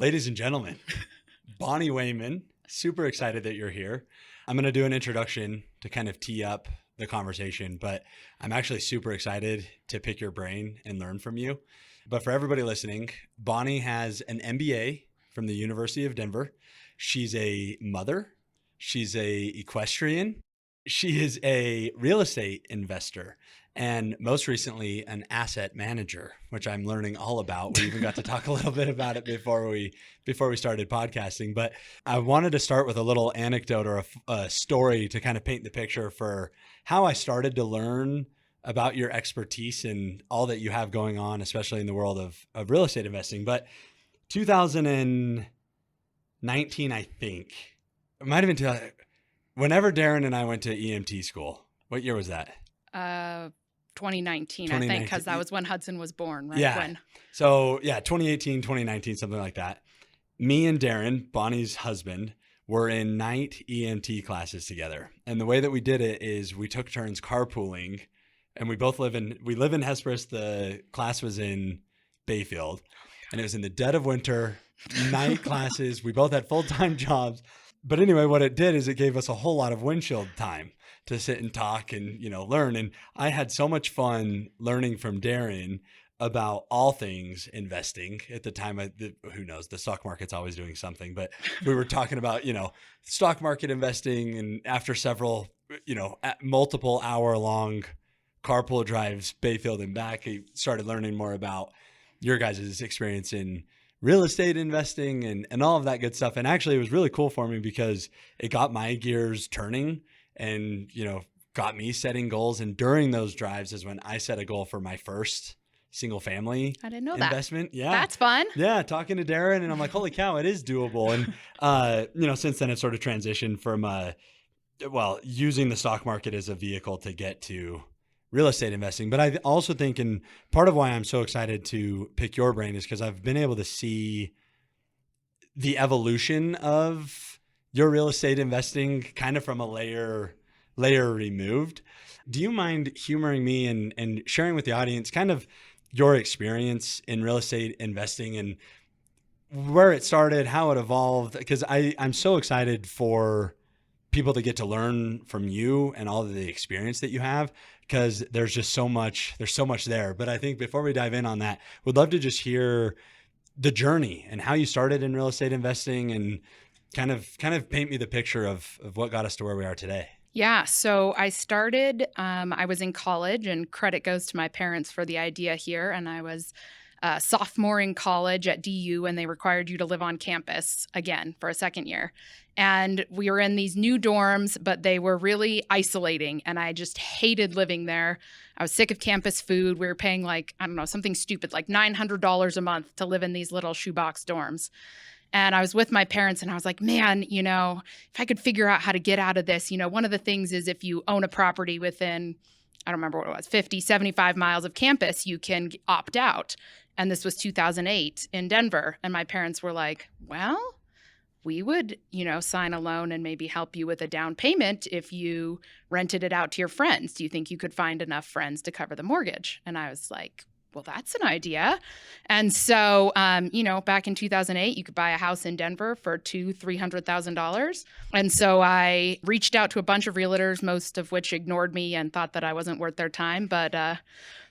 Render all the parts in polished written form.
Ladies and gentlemen, Bonny Wayman, super excited that you're here. I'm going to do an introduction to kind of tee up the conversation, but I'm actually super excited to pick your brain and learn from you. But for everybody listening, Bonny has an MBA from the University of Denver. She's a mother. She's a equestrian. She is a real estate investor. And most recently, an asset manager, which I'm learning all about. We even got to talk a little bit about it before we started podcasting. But I wanted to start with a little anecdote or a story to kind of paint the picture for how I started to learn about your expertise and all that you have going on, especially in the world of real estate investing. But 2019, I think, it might have been whenever Darren and I went to EMT school. What year was that? 2019, I think, because that was when Hudson was born, right? Yeah. So 2018, 2019, something like that. Me and Darren, Bonnie's husband, were in night EMT classes together. And the way that we did it is we took turns carpooling, and we live in Hesperus. The class was in Bayfield, and it was in the dead of winter, night classes. We both had full-time jobs. But anyway, what it did is it gave us a whole lot of windshield time to sit and talk and, learn. And I had so much fun learning from Darren about all things investing at the time. Who knows? The stock market's always doing something, but we were talking about, stock market investing. And after several, multiple hour long carpool drives, Bayfield and back, I started learning more about your guys' experience in real estate investing and all of that good stuff. And actually it was really cool for me because it got my gears turning and, got me setting goals. And during those drives is when I set a goal for my first single family investment. Yeah. That's fun. Yeah. Talking to Darren and I'm like, holy cow, it is doable. And, since then it sort of transitioned from, using the stock market as a vehicle to get to real estate investing. But I also think, and part of why I'm so excited to pick your brain is because I've been able to see the evolution of your real estate investing kind of from a layer removed. Do you mind humoring me and sharing with the audience kind of your experience in real estate investing and where it started, how it evolved? Because I'm so excited for people to get to learn from you and all of the experience that you have, because there's so much there. But I think before we dive in on that, we'd love to just hear the journey and how you started in real estate investing and kind of paint me the picture of what got us to where we are today. Yeah. So I started, I was in college, and credit goes to my parents for the idea here. And I was a sophomore in college at DU, and they required you to live on campus again for a second year. And we were in these new dorms, but they were really isolating. And I just hated living there. I was sick of campus food. We were paying something stupid, like $900 a month to live in these little shoebox dorms. And I was with my parents and I was like, man, if I could figure out how to get out of this, one of the things is if you own a property within, I don't remember what it was, 50, 75 miles of campus, you can opt out. And this was 2008 in Denver. And my parents were like, well, we would, sign a loan and maybe help you with a down payment if you rented it out to your friends. Do you think you could find enough friends to cover the mortgage? And I was like, well, that's an idea. And so, back in 2008, you could buy a house in Denver for $300,000. And so I reached out to a bunch of realtors, most of which ignored me and thought that I wasn't worth their time. But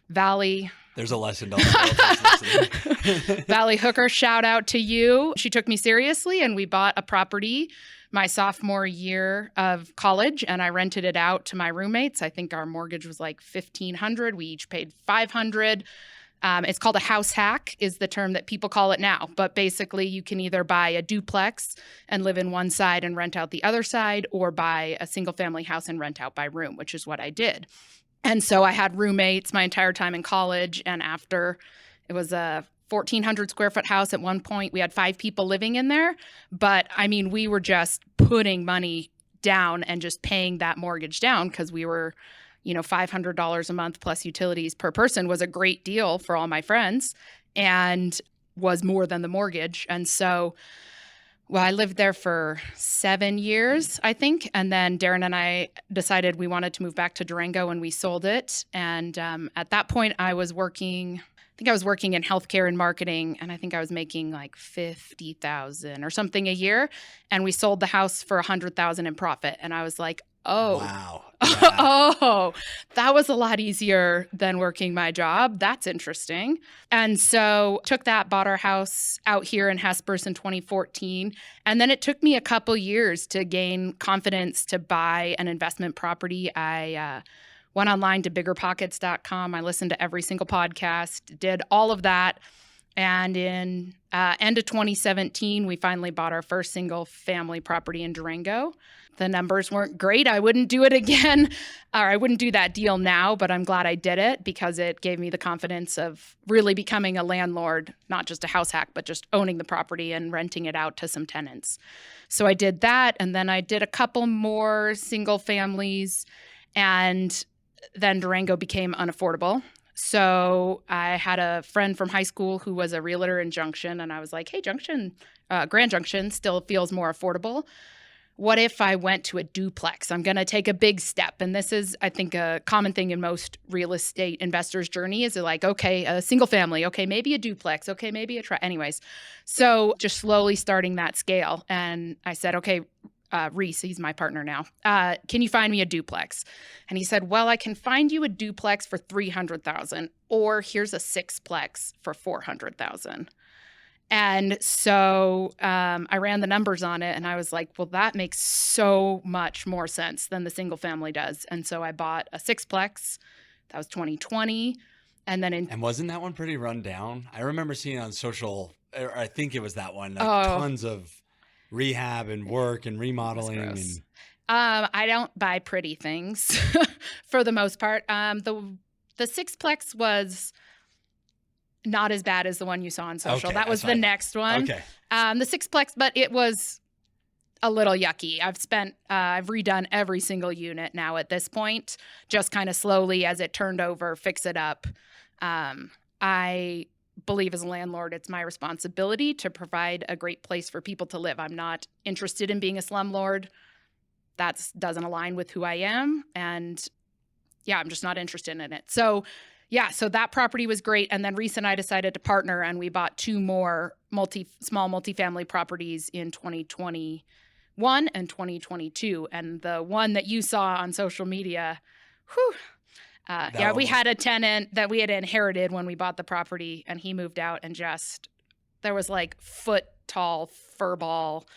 Valley. There's a lesson to all the realtors listening. Valley Hooker, shout out to you. She took me seriously, and we bought a property my sophomore year of college, and I rented it out to my roommates. I think our mortgage was like $1,500. We each paid $500. It's called a house hack is the term that people call it now. But basically, you can either buy a duplex and live in one side and rent out the other side, or buy a single family house and rent out by room, which is what I did. And so I had roommates my entire time in college. And after, it was a 1,400 square foot house at one point. We had 5 people living in there. But I mean, we were just putting money down and just paying that mortgage down because we were, $500 a month plus utilities per person was a great deal for all my friends and was more than the mortgage. And so, I lived there for 7 years, I think. And then Darren and I decided we wanted to move back to Durango, and we sold it. And at that point, I was working think I was working in healthcare and marketing, and I think I was making like 50,000 or something a year. And we sold the house for 100,000 in profit. And I was like, oh, Wow. Yeah. oh, that was a lot easier than working my job. That's interesting. And so took that, bought our house out here in Hesperus in 2014. And then it took me a couple years to gain confidence to buy an investment property. I went online to biggerpockets.com. I listened to every single podcast, did all of that. And in end of 2017, we finally bought our first single family property in Durango. The numbers weren't great. I wouldn't do it again, or I wouldn't do that deal now, but I'm glad I did it because it gave me the confidence of really becoming a landlord, not just a house hack, but just owning the property and renting it out to some tenants. So I did that, and then I did a couple more single families, and then Durango became unaffordable. So I had a friend from high school who was a realtor in Junction, and I was like, hey, Grand Junction still feels more affordable. What if I went to a duplex? I'm going to take a big step. And this is, I think, a common thing in most real estate investors' journey is like, okay, a single family. Okay, maybe a duplex. Okay, maybe anyways. So just slowly starting that scale. And I said, okay, Reese, he's my partner now. Can you find me a duplex? And he said, well, I can find you a duplex for $300,000, or here's a sixplex for $400,000. And so I ran the numbers on it, and I was like, well, that makes so much more sense than the single family does. And so I bought a sixplex. That was 2020. And then And wasn't that one pretty run down? I remember seeing on social, or I think it was that one, like tons of rehab and work and remodeling. And I don't buy pretty things for the most part. The sixplex was not as bad as the one you saw on social. Okay, that was the next one. Okay. The sixplex, but it was a little yucky. I've redone every single unit now at this point, just kind of slowly as it turned over, fix it up. I believe as a landlord, it's my responsibility to provide a great place for people to live. I'm not interested in being a slumlord. That doesn't align with who I am. And yeah, I'm just not interested in it. So so that property was great. And then Reese and I decided to partner, and we bought two more small multifamily properties in 2021 and 2022. And the one that you saw on social media, we had a tenant that we had inherited when we bought the property, and he moved out, and there was like foot tall fur ball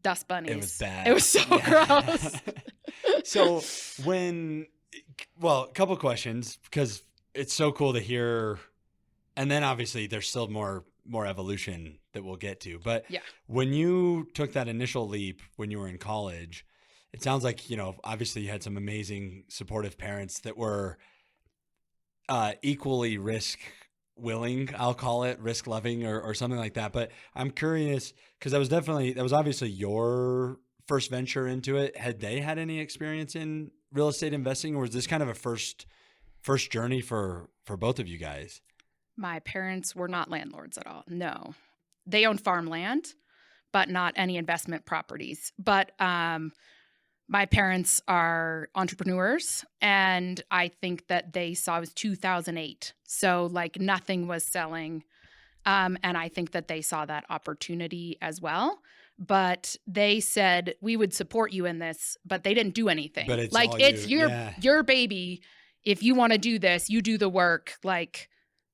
dust bunnies. It was bad. It was so gross. So a couple questions, because it's so cool to hear. And then obviously there's still more evolution that we'll get to. But when you took that initial leap when you were in college, it sounds like, obviously you had some amazing supportive parents that were equally risk willing, I'll call it, risk loving or something like that. But I'm curious, because that was obviously your first venture into it. Had they had any experience in real estate investing, or was this kind of a first journey for both of you guys? My parents were not landlords at all. No. They owned farmland, but not any investment properties. But my parents are entrepreneurs, and I think that they saw it was 2008. So like nothing was selling. And I think that they saw that opportunity as well. But they said, we would support you in this, but they didn't do anything. But it's like, all it's you. your baby. If you want to do this, you do the work. Like,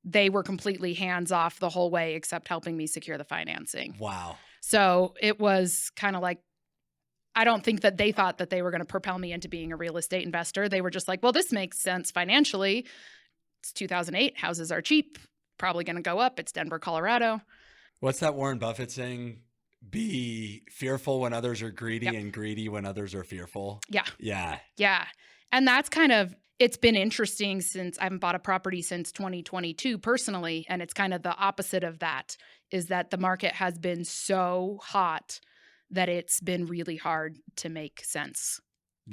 they were completely hands off the whole way, except helping me secure the financing. Wow. So it was kind of like, I don't think that they thought that they were going to propel me into being a real estate investor. They were just like, well, this makes sense financially. It's 2008. Houses are cheap, probably going to go up. It's Denver, Colorado. What's that Warren Buffett saying? Be fearful when others are greedy and greedy when others are fearful. Yeah. Yeah. Yeah. And that's kind of, it's been interesting since I haven't bought a property since 2022 personally. And it's kind of the opposite of that, is that the market has been so hot that it's been really hard to make sense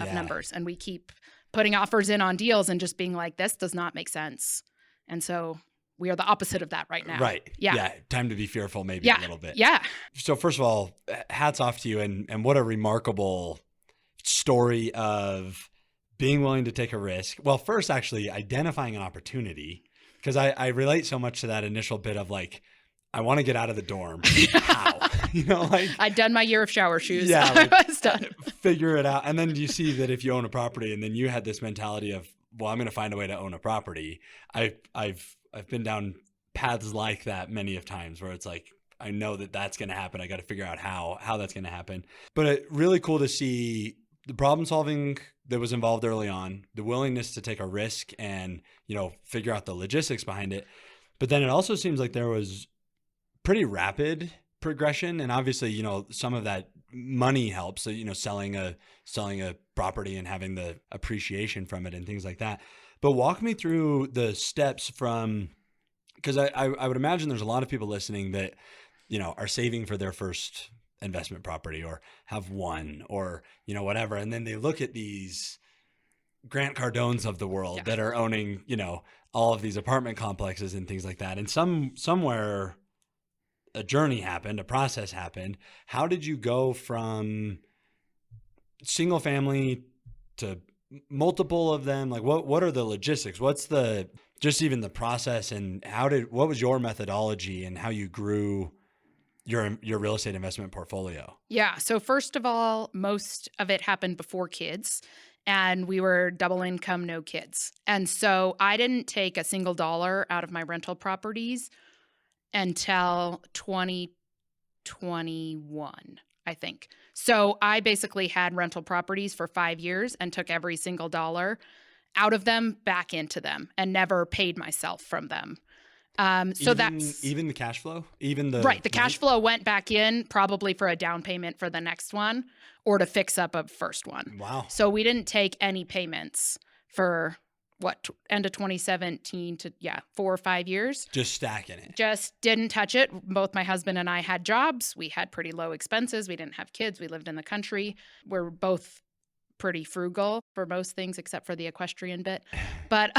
of numbers. And we keep putting offers in on deals and just being like, this does not make sense. And so we are the opposite of that right now. Right. Yeah. Time to be fearful maybe a little bit. Yeah. So first of all, hats off to you, and what a remarkable story of being willing to take a risk. Well, first actually identifying an opportunity, Because I relate so much to that initial bit of like, I want to get out of the dorm. How? Like I'd done my year of shower shoes. Yeah, like, I was done. Figure it out. And then you see that if you own a property, and then you had this mentality of, well, I'm going to find a way to own a property. I've been down paths like that many of times where it's like, I know that that's going to happen. I got to figure out how that's going to happen. But really cool to see the problem solving that was involved early on, the willingness to take a risk and, figure out the logistics behind it. But then it also seems like there was pretty rapid progression. And obviously, some of that money helps. So, selling a property and having the appreciation from it and things like that. But walk me through the steps from, because I would imagine there's a lot of people listening that, are saving for their first investment property or have one or, whatever. And then they look at these Grant Cardones of the world that are owning, all of these apartment complexes and things like that. And somewhere a journey happened, a process happened. How did you go from single family to multiple of them? Like what are the logistics? What's just even the process, and what was your methodology and how you grew your real estate investment portfolio? Yeah. So first of all, most of it happened before kids, and we were double income, no kids. And so I didn't take a single dollar out of my rental properties until 2021, I think. So I basically had rental properties for 5 years and took every single dollar out of them back into them and never paid myself from them. So that's even the cash flow, the cash flow went back in probably for a down payment for the next one or to fix up a first one. Wow. So we didn't take any payments for end of 2017 to 4 or 5 years. Just stacking it. Just didn't touch it. Both my husband and I had jobs. We had pretty low expenses. We didn't have kids. We lived in the country. We're both pretty frugal for most things except for the equestrian bit. But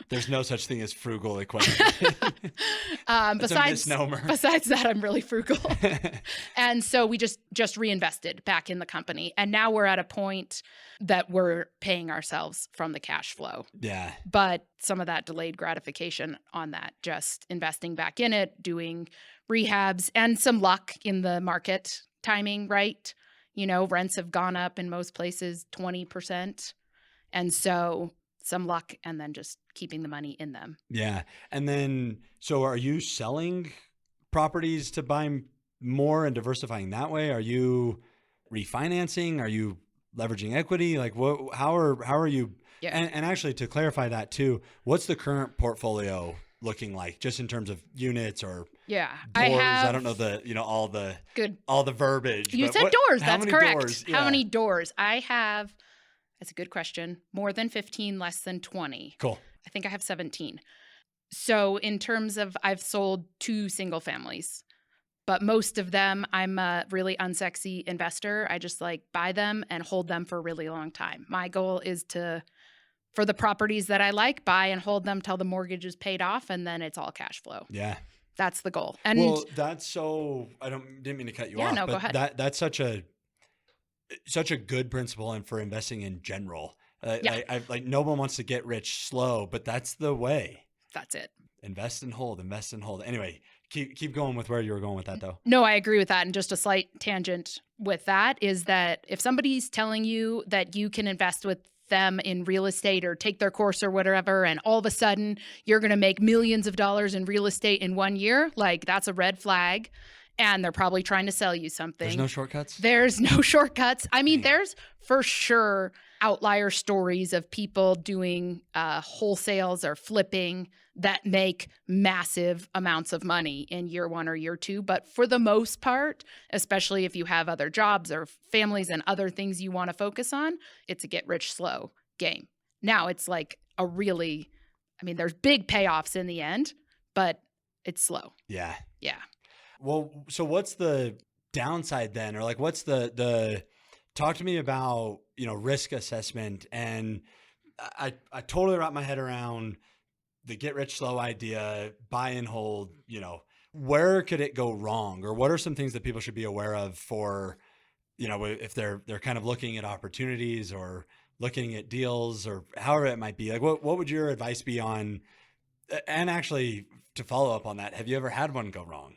there's no such thing as frugal equestrian. Besides that, I'm really frugal. And so we just reinvested back in the company. And now we're at a point that we're paying ourselves from the cash flow. Yeah. But some of that delayed gratification on that, just investing back in it, doing rehabs, and some luck in the market timing, right? Rents have gone up in most places 20%. And so some luck and then just keeping the money in them. Yeah. And then, so are you selling properties to buy more and diversifying that way? Are you refinancing? Are you leveraging equity? Like how are you? Yeah. And actually to clarify that too, what's the current portfolio looking like just in terms of units or doors? I don't know all the verbiage. You said doors. That's correct. Doors? Yeah. How many doors? I have, that's a good question, more than 15, less than 20. Cool. I think I have 17. So in terms of, I've sold 2 single families, but most of them, I'm a really unsexy investor. I just buy them and hold them for a really long time. My goal is for the properties that I like, buy and hold them till the mortgage is paid off, and then it's all cash flow. Yeah. That's the goal. And that's so, didn't mean to cut you off. No, but go ahead. That's such a good principle, and for investing in general. No one wants to get rich slow, but that's the way. That's it. Invest and hold. Anyway, keep going with where you were going with that though. No, I agree with that. And just a slight tangent with that is that if somebody's telling you that you can invest with them in real estate or take their course or whatever, and all of a sudden you're going to make millions of dollars in real estate in 1 year, that's a red flag. And they're probably trying to sell you something. There's no shortcuts? There's no shortcuts. I mean, there's for sure outlier stories of people doing wholesales or flipping that make massive amounts of money in year 1 or year 2. But for the most part, especially if you have other jobs or families and other things you want to focus on, it's a get rich slow game. Now it's there's big payoffs in the end, but it's slow. Yeah. Yeah. Well, so what's the downside then? Or what's the talk to me about, risk assessment. And I totally wrap my head around the get rich slow idea, buy and hold, where could it go wrong? Or what are some things that people should be aware of for, if they're kind of looking at opportunities or looking at deals or however it might be? What would your advice be on And actually, to follow up on that, have you ever had one go wrong?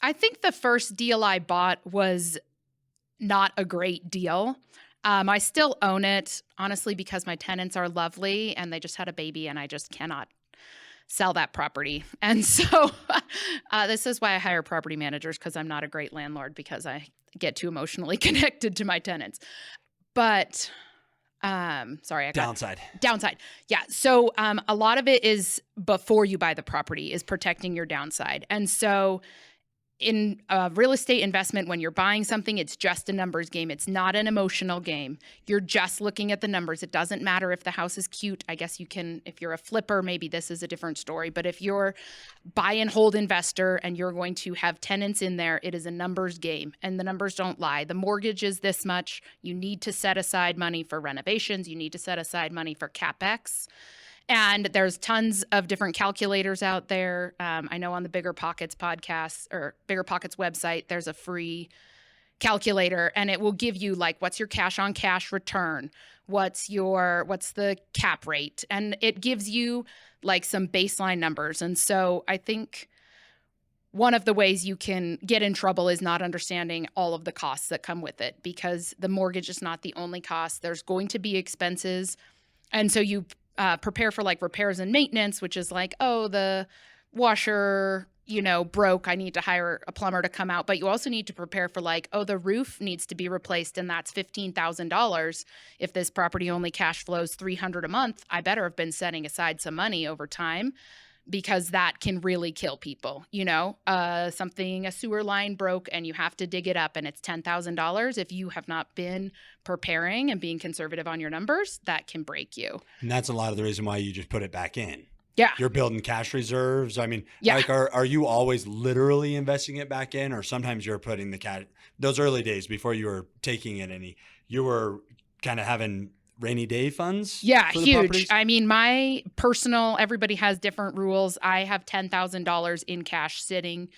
I think the first deal I bought was not a great deal. I still own it, honestly, because my tenants are lovely and they just had a baby and I just cannot sell that property. And so this is why I hire property managers, because I'm not a great landlord because I get too emotionally connected to my tenants. But sorry, Downside. Yeah. So a lot of it is before you buy the property is protecting your downside. And so in real estate investment, when you're buying something, it's just a numbers game. It's not an emotional game. You're just looking at the numbers. It doesn't matter if the house is cute. I guess you can, if you're a flipper, maybe this is a different story. But if you're buy and hold investor and you're going to have tenants in there, it is a numbers game and the numbers don't lie. The mortgage is this much. You need to set aside money for renovations. You need to set aside money for CapEx. And there's tons of different calculators out there. I know on the Bigger Pockets podcast or Bigger Pockets website, there's a free calculator and it will give you like, what's your cash on cash return? What's the cap rate? And it gives you like some baseline numbers. And so I think one of the ways you can get in trouble is not understanding all of the costs that come with it, because the mortgage is not the only cost. There's going to be expenses. And so you prepare for like repairs and maintenance, which is like, oh, the washer, broke. I need to hire a plumber to come out. But you also need to prepare for like, oh, the roof needs to be replaced, and that's $15,000. If this property only cash flows $300 a month, I better have been setting aside some money over time, because that can really kill people. A sewer line broke and you have to dig it up and it's $10,000. If you have not been preparing and being conservative on your numbers, that can break you. And that's a lot of the reason why you just put it back in. Yeah. You're building cash reserves. I mean, yeah. Like, are you always literally investing it back in, or sometimes you're putting the cash, those early days before you were taking it you were kind of having rainy day funds? Yeah, for the huge. properties? I mean, my personal, everybody has different rules. I have $10,000 in cash sitting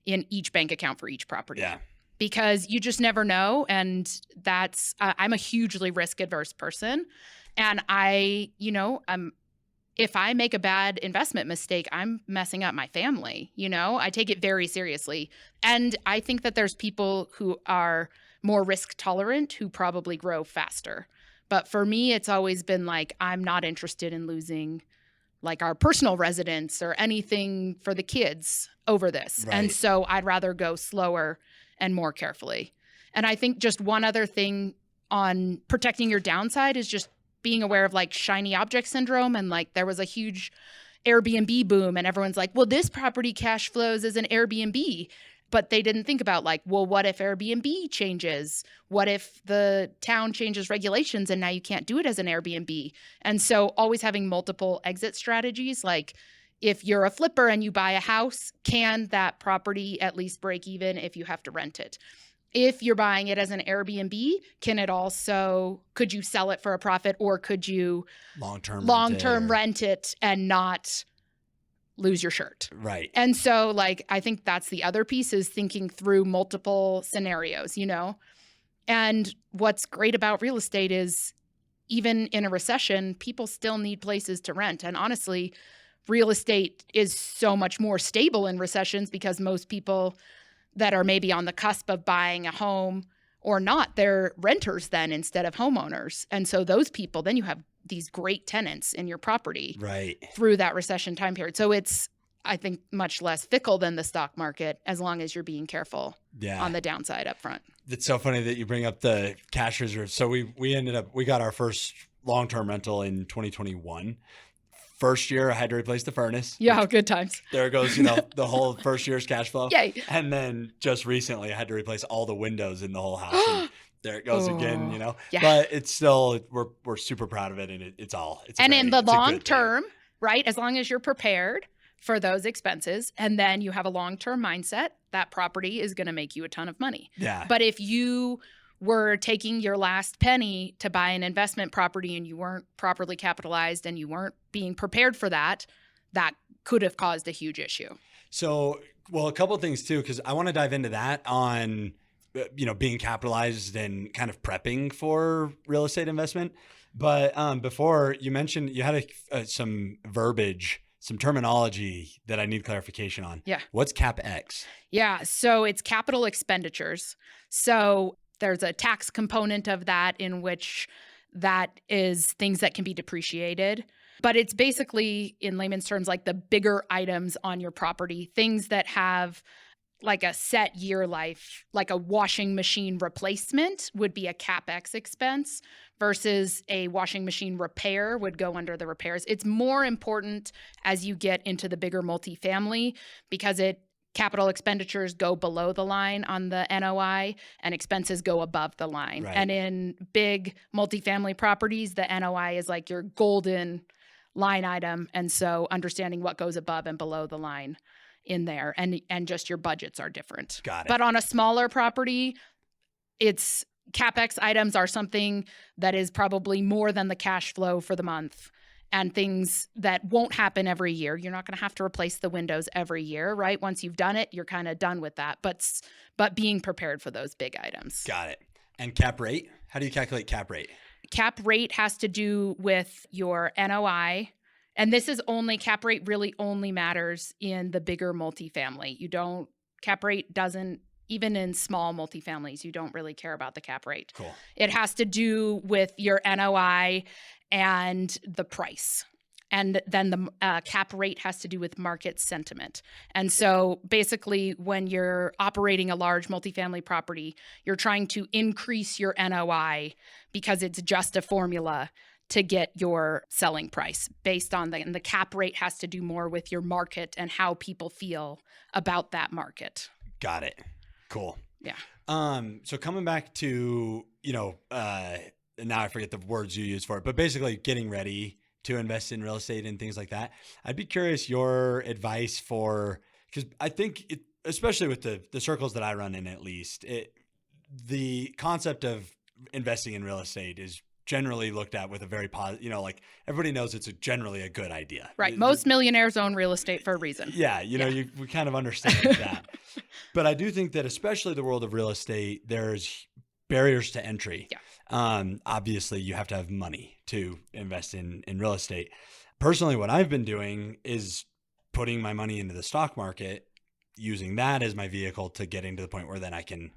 in each bank account for each property. Yeah. Because you just never know. And that's, I'm a hugely risk adverse person. And if I make a bad investment mistake, I'm messing up my family. I take it very seriously. And I think that there's people who are more risk tolerant who probably grow faster. But for me, it's always been like, I'm not interested in losing like our personal residence or anything for the kids over this. Right. And so I'd rather go slower and more carefully. And I think just one other thing on protecting your downside is just being aware of like shiny object syndrome. And like there was a huge Airbnb boom and everyone's like, well, this property cash flows as an Airbnb. But they didn't think about like, well, what if Airbnb changes? What if the town changes regulations and now you can't do it as an Airbnb? And so always having multiple exit strategies, like if you're a flipper and you buy a house, can that property at least break even if you have to rent it? If you're buying it as an Airbnb, could you sell it for a profit, or could you long-term rent it and not lose your shirt? Right. And so like, I think that's the other piece, is thinking through multiple scenarios, And what's great about real estate is even in a recession, people still need places to rent. And honestly, real estate is so much more stable in recessions because most people that are maybe on the cusp of buying a home or not, they're renters then instead of homeowners. And so those people, then you have these great tenants in your property through that recession time period. So it's, I think, much less fickle than the stock market as long as you're being careful on the downside up front. It's so funny that you bring up the cash reserve. So we got our first long-term rental in 2021. First year, I had to replace the furnace. Yeah, good times. There goes, the whole first year's cash flow. Yay. And then just recently, I had to replace all the windows in the whole house. And there it goes again, Yeah. But it's still, we're super proud of it, and in the long term, right? As long as you're prepared for those expenses, and then you have a long-term mindset, that property is going to make you a ton of money. Yeah. But if you were taking your last penny to buy an investment property and you weren't properly capitalized and you weren't being prepared for that, that could have caused a huge issue. So, well, a couple of things too, because I want to dive into that on, being capitalized and kind of prepping for real estate investment. But before, you mentioned you had some verbiage some terminology that I need clarification on. Yeah. What's CapEx? Yeah. So it's capital expenditures. So there's a tax component of that in which that is things that can be depreciated. But it's basically, in layman's terms, like the bigger items on your property, things that have like a set year life, like a washing machine replacement would be a CapEx expense versus a washing machine repair would go under the repairs. It's more important as you get into the bigger multifamily because capital expenditures go below the line on the NOI and expenses go above the line. Right. And in big multifamily properties, the NOI is like your golden line item. And so understanding what goes above and below the line in there and just your budgets are different. Got it. But on a smaller property, it's CapEx items are something that is probably more than the cash flow for the month and things that won't happen every year. You're not going to have to replace the windows every year, right? Once you've done it, you're kind of done with that. But being prepared for those big items. Got it. And cap rate? How do you calculate cap rate? Cap rate has to do with your NOI. And this is cap rate really only matters in the bigger multifamily. Cap rate doesn't, even in small multifamilies, you don't really care about the cap rate. Cool. It has to do with your NOI and the price. And then the cap rate has to do with market sentiment. And so basically when you're operating a large multifamily property, you're trying to increase your NOI because it's just a formula to get your selling price based on and the cap rate has to do more with your market and how people feel about that market. Got it. Cool. Yeah. So coming back to, now I forget the words you use for it, but basically getting ready to invest in real estate and things like that. I'd be curious your advice because I think especially with the circles that I run in, at least the concept of investing in real estate is generally looked at with a very positive, like everybody knows it's generally a good idea. Right. Most millionaires own real estate for a reason. Yeah. We kind of understand that. But I do think that especially the world of real estate, there's barriers to entry. Yeah. Obviously, you have to have money to invest in real estate. Personally, what I've been doing is putting my money into the stock market, using that as my vehicle to getting to the point where then I can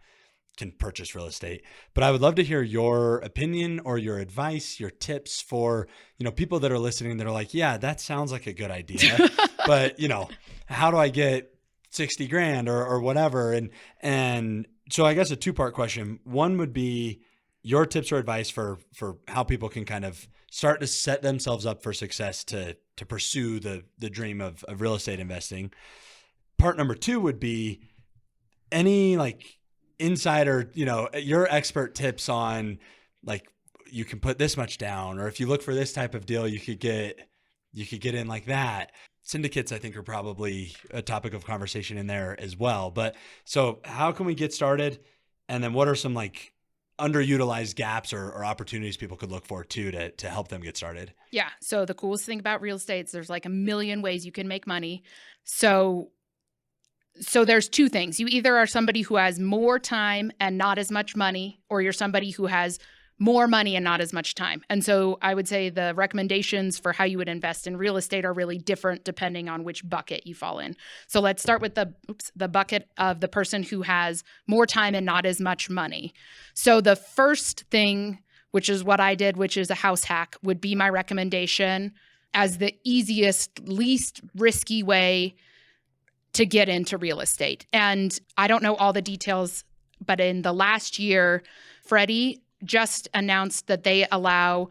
purchase real estate. But I would love to hear your opinion or your advice, your tips for, people that are listening that are like, yeah, that sounds like a good idea, but how do I get 60 grand or whatever? And so I guess a two-part question. One would be your tips or advice for how people can kind of start to set themselves up for success to pursue the dream of real estate investing. Part number two would be any insider, your expert tips on you can put this much down, or if you look for this type of deal, you could get in like that. Syndicates, I think, are probably a topic of conversation in there as well. But so how can we get started? And then what are some underutilized gaps or opportunities people could look for too to help them get started? Yeah. So the coolest thing about real estate is there's a million ways you can make money. So there's two things. You either are somebody who has more time and not as much money, or you're somebody who has more money and not as much time. And so I would say the recommendations for how you would invest in real estate are really different depending on which bucket you fall in. So let's start with the bucket of the person who has more time and not as much money. So the first thing, which is what I did, which is a house hack, would be my recommendation as the easiest, least risky way to get into real estate. And I don't know all the details, but in the last year, Freddie just announced that they allow,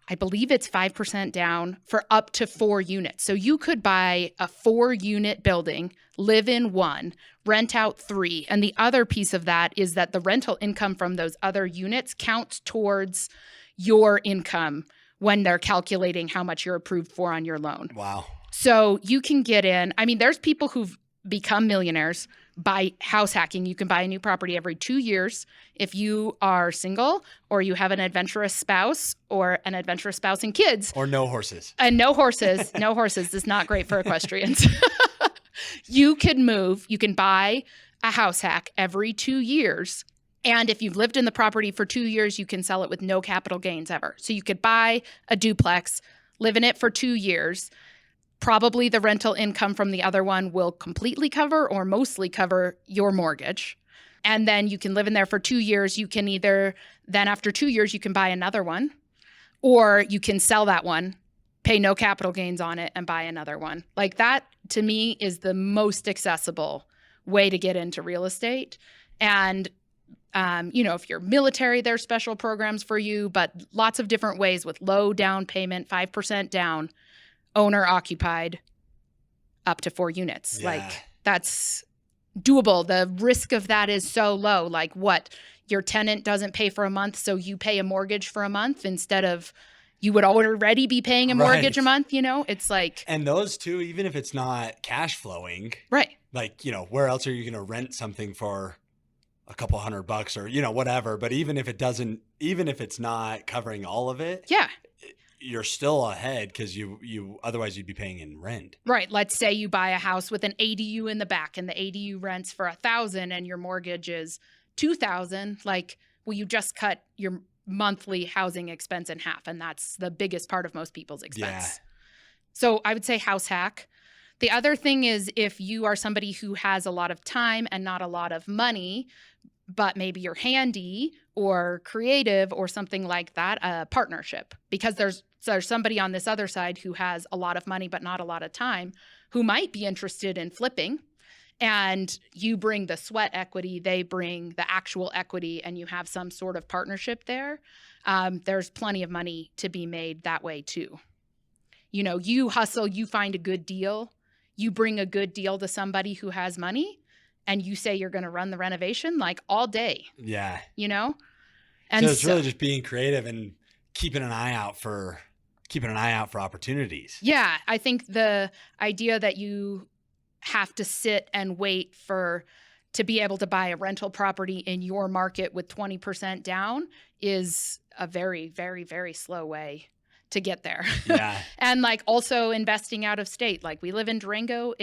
I believe it's 5% down for up to 4 units. So you could buy a 4-unit building, live in one, rent out 3. And the other piece of that is that the rental income from those other units counts towards your income when they're calculating how much you're approved for on your loan. Wow. So you can get in. I mean, there's people who've become millionaires by house hacking. You can buy a new property every 2 years if you are single or you have an adventurous spouse or an adventurous spouse and kids. Or no horses. And no horses. No horses is not great for equestrians. You can buy a house hack every 2 years. And if you've lived in the property for 2 years, you can sell it with no capital gains ever. So you could buy a duplex, live in it for 2 years, probably the rental income from the other one will completely cover or mostly cover your mortgage. And then you can live in there for 2 years. You can then after 2 years, you can buy another one, or you can sell that one, pay no capital gains on it, and buy another one. Like that, to me, is the most accessible way to get into real estate. And, if you're military, there's special programs for you, but lots of different ways with low down payment, 5% down, owner occupied, up to 4 units. Yeah. Like that's doable. The risk of that is so low. Like what? Your tenant doesn't pay for a month, so you pay a mortgage for a month instead of you would already be paying a mortgage a month, It's like... And those two, even if it's not cash flowing. Right. Like, where else are you going to rent something for a couple $100 or, whatever. But even if it's not covering all of it. Yeah. You're still ahead because otherwise you'd be paying in rent. Right. Let's say you buy a house with an ADU in the back and the ADU rents for $1,000 and your mortgage is $2,000. Like, well, you just cut your monthly housing expense in half, and that's the biggest part of most people's expense. Yeah. So I would say house hack. The other thing is if you are somebody who has a lot of time and not a lot of money, but maybe you're handy or creative or something like that, a partnership, because there's somebody on this other side who has a lot of money but not a lot of time who might be interested in flipping, and you bring the sweat equity, they bring the actual equity, and you have some sort of partnership there. There's plenty of money to be made that way too. You hustle, you find a good deal, you bring a good deal to somebody who has money, and you say you're going to run the renovation like all day. Yeah. And so it's really just being creative and keeping an eye out for opportunities. Yeah. I think the idea that you have to sit and wait to be able to buy a rental property in your market with 20% down is a very, very, very slow way to get there. Yeah. And like also investing out of state, like we live in Durango,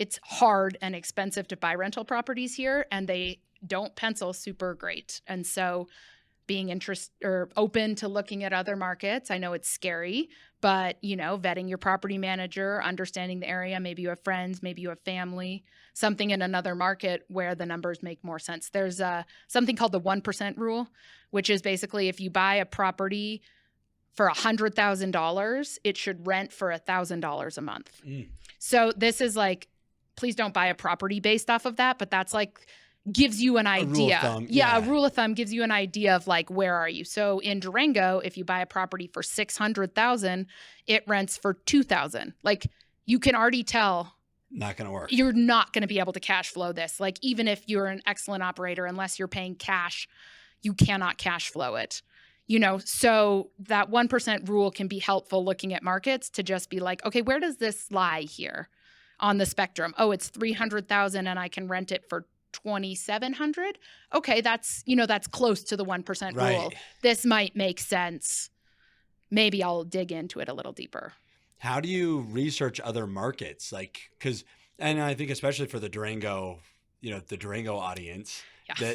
it's hard and expensive to buy rental properties here, and they don't pencil super great. And so being open to looking at other markets, I know it's scary, but vetting your property manager, understanding the area, maybe you have friends, maybe you have family, something in another market where the numbers make more sense. There's something called the 1% rule, which is basically if you buy a property for $100,000, it should rent for $1,000 a month. So this is like, please don't buy a property based off of that, but that's like gives you an idea. A rule of thumb, yeah, a rule of thumb gives you an idea of like, where are you? So in Durango, if you buy a property for $600,000, it rents for $2,000. Like you can already tell not going to work. You're not going to be able to cash flow this. Like even if you're an excellent operator, unless you're paying cash, you cannot cash flow it. So that 1% rule can be helpful looking at markets to just be like, okay, where does this lie here on the spectrum? Oh, it's 300,000 and I can rent it for 2,700. Okay, that's close to the 1% rule. This might make sense. Maybe I'll dig into it a little deeper. How do you research other markets? And I think especially for the Durango, the Durango audience,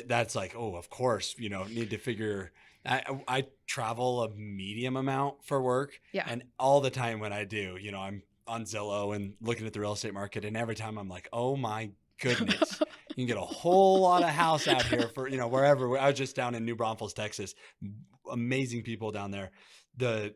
that's like, oh, of course, need to figure. I travel a medium amount for work. Yeah. And all the time when I do, I'm on Zillow and looking at the real estate market. And every time I'm like, oh my goodness, you can get a whole lot of house out here for, wherever. I was just down in New Braunfels, Texas. Amazing people down there.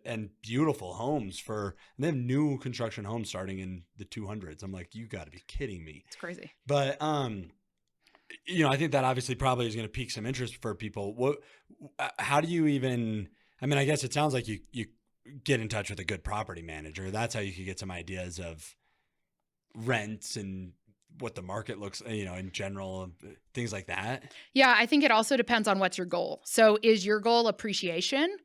And beautiful homes and they have new construction homes starting in the 200s. I'm like, you got to be kidding me. It's crazy. But, I think that obviously probably is going to pique some interest for people. How do you even, I guess it sounds like you get in touch with a good property manager. That's how you could get some ideas of rents and what the market looks, in general, things like that. Yeah. I think it also depends on what's your goal. So is your goal appreciation?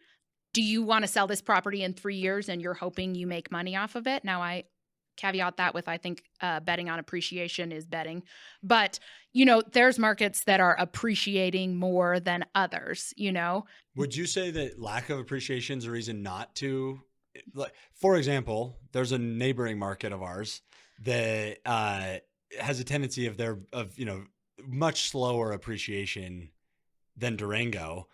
Do you want to sell this property in 3 years and you're hoping you make money off of it? Now I caveat that with, I think betting on appreciation is betting, but there's markets that are appreciating more than others, Would you say that lack of appreciation is a reason not to, like, for example, there's a neighboring market of ours that has a tendency of much slower appreciation than Durango.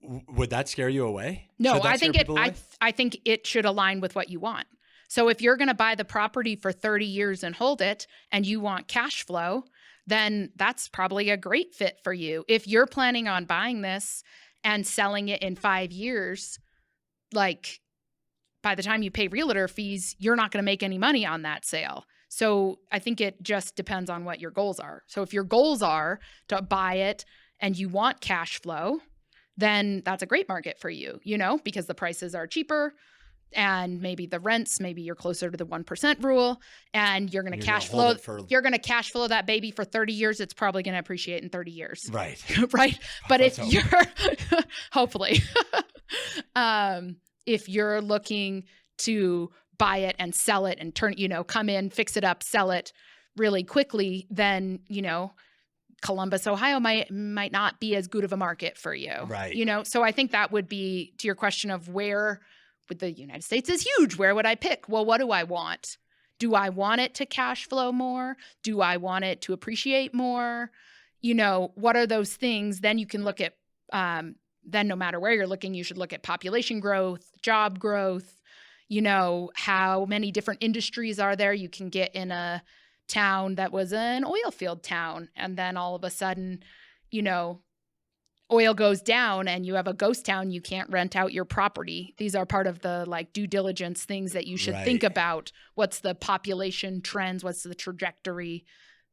Would that scare you away? No, I think it should align with what you want. So if you're going to buy the property for 30 years and hold it and you want cash flow, then that's probably a great fit for you. If you're planning on buying this and selling it in 5 years, like by the time you pay realtor fees, you're not going to make any money on that sale. So I think it just depends on what your goals are. So if your goals are to buy it and you want cash flow, then that's a great market for you, because the prices are cheaper and maybe the rents, maybe you're closer to the 1% rule, and you're going to cash flow. You're going to cash flow that baby for 30 years. It's probably going to appreciate in 30 years. Right. Right. But if you're hopefully, if you're looking to buy it and sell it and come in, fix it up, sell it really quickly, then, Columbus, Ohio might not be as good of a market for you. Right. So I think that would be to your question of where with the United States is huge. Where would I pick? Well, what do I want? Do I want it to cash flow more? Do I want it to appreciate more? What are those things? Then you can look at, then no matter where you're looking, you should look at population growth, job growth, how many different industries are there. You can get in a town that was an oil field town, and then all of a sudden, oil goes down and you have a ghost town, you can't rent out your property. These are part of the due diligence things that you should think about. What's the population trends? What's the trajectory?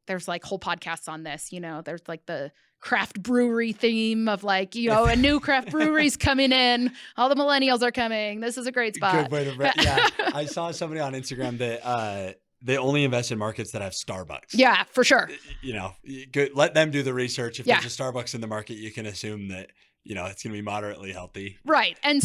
There's whole podcasts on this, there's the craft brewery theme of a new craft brewery's coming in. All the millennials are coming. This is a great spot. Good way to yeah. I saw somebody on Instagram that they only invest in markets that have Starbucks. Yeah, for sure. Good. Let them do the research. If there's a Starbucks in the market, you can assume that, it's going to be moderately healthy. Right. And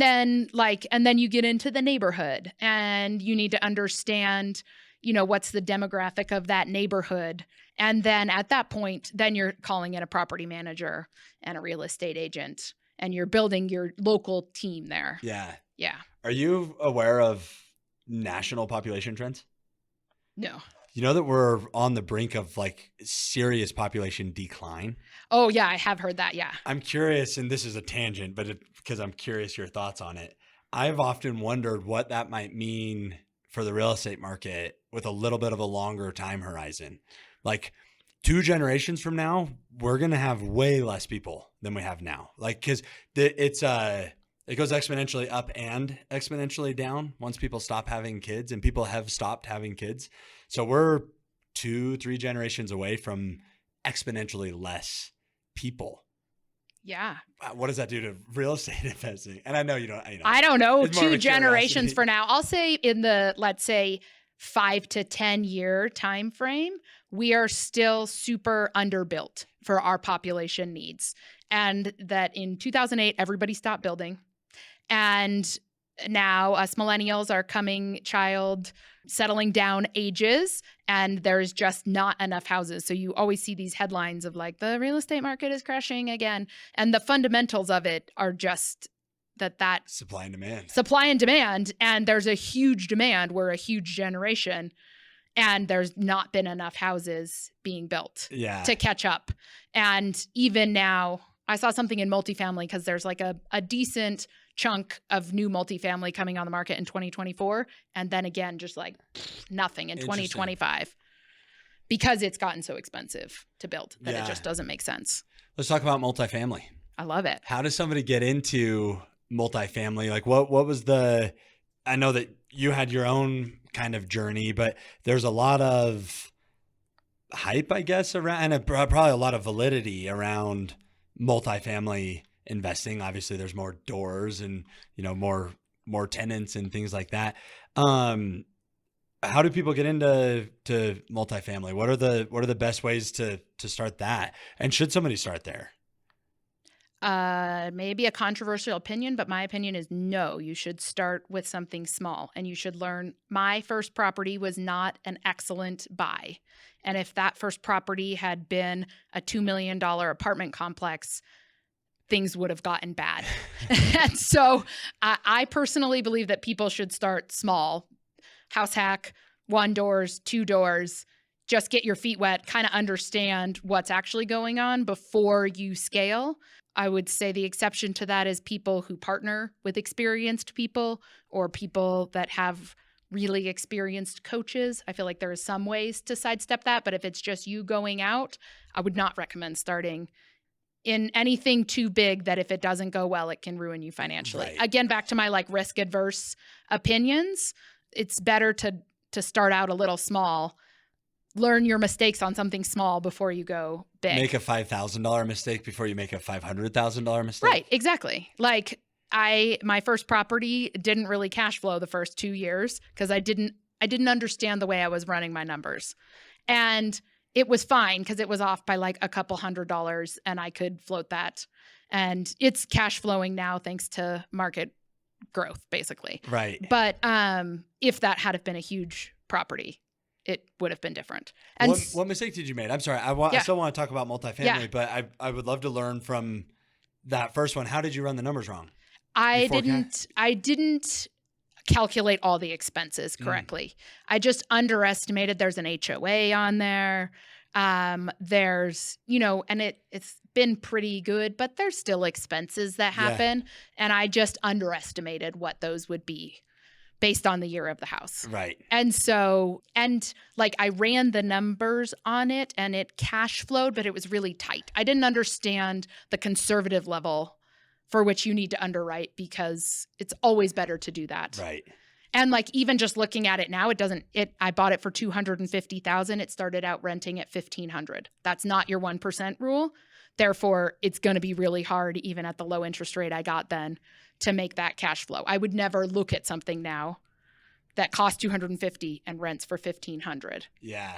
then you get into the neighborhood and you need to understand, what's the demographic of that neighborhood. And then at that point, then you're calling in a property manager and a real estate agent and you're building your local team there. Yeah. Yeah. Are you aware of national population trends? No. You know that we're on the brink of serious population decline? Oh yeah, I have heard that. Yeah. I'm curious, and this is a tangent, but because I'm curious your thoughts on it. I've often wondered what that might mean for the real estate market with a little bit of a longer time horizon. 2 generations from now, we're going to have way less people than we have now. Because it goes exponentially up and exponentially down once people stop having kids, and people have stopped having kids. So we're 2-3 generations away from exponentially less people. Yeah. What does that do to real estate investing? And I know you don't. I don't know. 2 generations for now. I'll say in the, let's say, 5 to 10 year time frame, we are still super underbuilt for our population needs. And that in 2008, everybody stopped building. And now us millennials are coming settling down ages, and there's just not enough houses. So you always see these headlines of the real estate market is crashing again. And the fundamentals of it are just that supply and demand. And there's a huge demand. We're a huge generation. And there's not been enough houses being built to catch up. And even now, I saw something in multifamily because there's a decent chunk of new multifamily coming on the market in 2024. And then again, just nothing in 2025 because it's gotten so expensive to build that it just doesn't make sense. Let's talk about multifamily. I love it. How does somebody get into multifamily? What was I know that you had your own kind of journey, but there's a lot of hype, I guess, around, and probably a lot of validity around multifamily investing. Obviously there's more doors and, more tenants and things like that. How do people get into multifamily? What are the best ways to start that? And should somebody start there? Maybe a controversial opinion, but my opinion is no, you should start with something small and you should learn. My first property was not an excellent buy. And if that first property had been a $2 million apartment complex, things would have gotten bad. And so I personally believe that people should start small. House hack, 1 doors, 2 doors, just get your feet wet, kind of understand what's actually going on before you scale. I would say the exception to that is people who partner with experienced people or people that have really experienced coaches. I feel like there are some ways to sidestep that, but if it's just you going out, I would not recommend starting in anything too big that if it doesn't go well, it can ruin you financially. Right. Again, back to my like risk adverse opinions, it's better to start out a little small, learn your mistakes on something small before you go big. Make a $5,000 mistake before you make a $500,000 mistake. Right, exactly. Like my first property didn't really cash flow the first 2 years because I didn't understand the way I was running my numbers. And it was fine because it was off by like a couple $100 and I could float that. And it's cash flowing now thanks to market growth, basically. Right. But if that had have been a huge property, it would have been different. And what mistake did you make? I'm sorry. I still want to talk about multifamily, but I would love to learn from that first one. How did you run the numbers wrong? I didn't calculate all the expenses correctly. I just underestimated there's an HOA on there. There's, and it's been pretty good, but there's still expenses that happen. Yeah. And I just underestimated what those would be based on the year of the house. Right. And so, I ran the numbers on it and it cash flowed, but it was really tight. I didn't understand the conservative level for which you need to underwrite because it's always better to do that. Right. And even just looking at it now, I bought it for $250,000. It started out renting at $1,500. That's not your 1% rule. Therefore, it's going to be really hard, even at the low interest rate I got then, to make that cash flow. I would never look at something now that costs $250 and rents for $1,500. Yeah.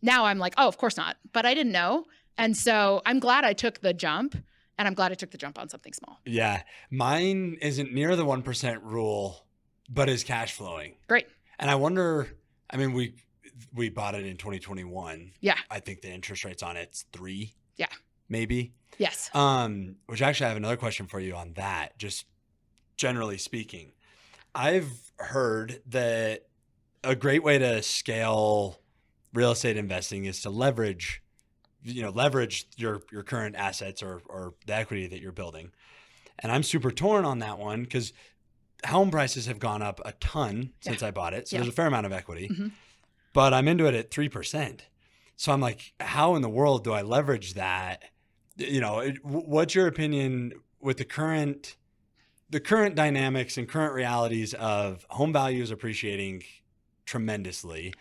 Now I'm like, oh, of course not. But I didn't know. And so I'm glad I took the jump. And I'm glad I took the jump on something small. Yeah. Mine isn't near the 1% rule, but is cash flowing. Great. And I wonder, we bought it in 2021. Yeah. I think the interest rate's on it's 3. Yeah. Maybe. Yes. Which actually I have another question for you on that, just generally speaking. I've heard that a great way to scale real estate investing is to leverage your current assets or the equity that you're building. And I'm super torn on that one because home prices have gone up a ton since I bought it. So there's a fair amount of equity, but I'm into it at 3%. So I'm like, how in the world do I leverage that? What's your opinion with the current dynamics and current realities of home values appreciating tremendously,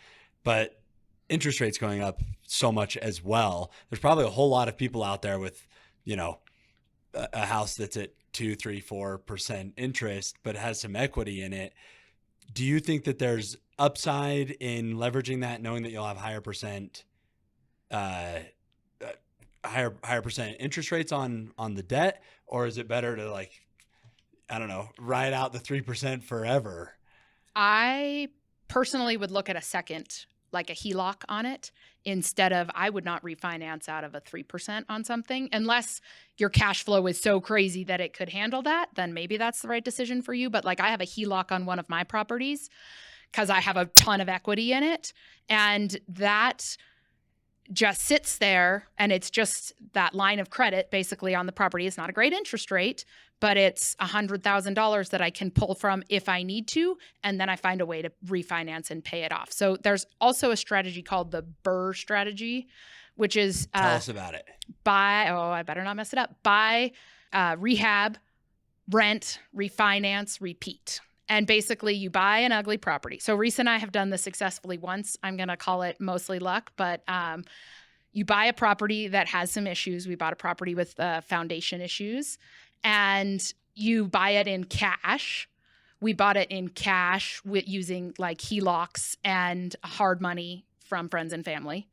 but interest rates going up so much as well? There's probably a whole lot of people out there with, a house that's at 2, 3, 4% interest, but has some equity in it. Do you think that there's upside in leveraging that, knowing that you'll have higher percent interest rates on the debt? Or is it better to ride out the 3% forever? I personally would look at a second, like a HELOC on it, instead of, I would not refinance out of a 3% on something unless your cash flow is so crazy that it could handle that. Then maybe that's the right decision for you. But I have a HELOC on one of my properties because I have a ton of equity in it. And that just sits there and it's just that line of credit basically on the property. It's not a great interest rate, but it's $100,000 that I can pull from if I need to. And then I find a way to refinance and pay it off. So there's also a strategy called the BRRRR strategy, which is tell us about it. I better not mess it up. Buy, rehab, rent, refinance, repeat. And basically you buy an ugly property. So Reese and I have done this successfully once. I'm going to call it mostly luck, but you buy a property that has some issues. We bought a property with foundation issues and you buy it in cash. We bought it in cash with using HELOCs and hard money from friends and family.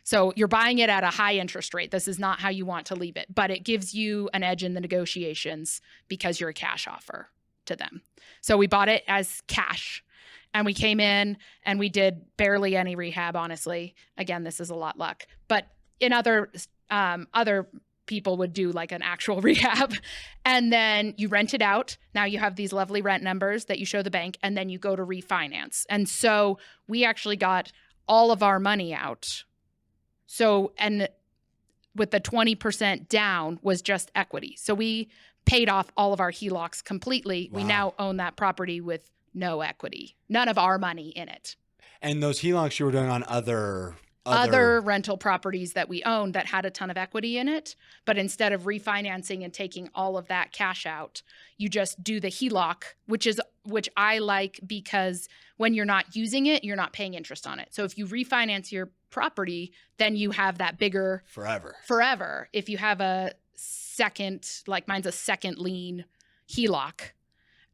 So you're buying it at a high interest rate. This is not how you want to leave it, but it gives you an edge in the negotiations because you're a cash offer to them. So we bought it as cash and we came in and we did barely any rehab, honestly. Again, this is a lot luck, but in other people would do an actual rehab and then you rent it out. Now you have these lovely rent numbers that you show the bank and then you go to refinance. And so we actually got all of our money out. So, and with the 20% down was just equity. So we paid off all of our HELOCs completely. Wow. We now own that property with no equity, none of our money in it. And those HELOCs you were doing on other rental properties that we owned that had a ton of equity in it. But instead of refinancing and taking all of that cash out, you just do the HELOC, which I like because when you're not using it, you're not paying interest on it. So if you refinance your property, then you have that bigger forever. If you have a second, like mine's a second lien HELOC.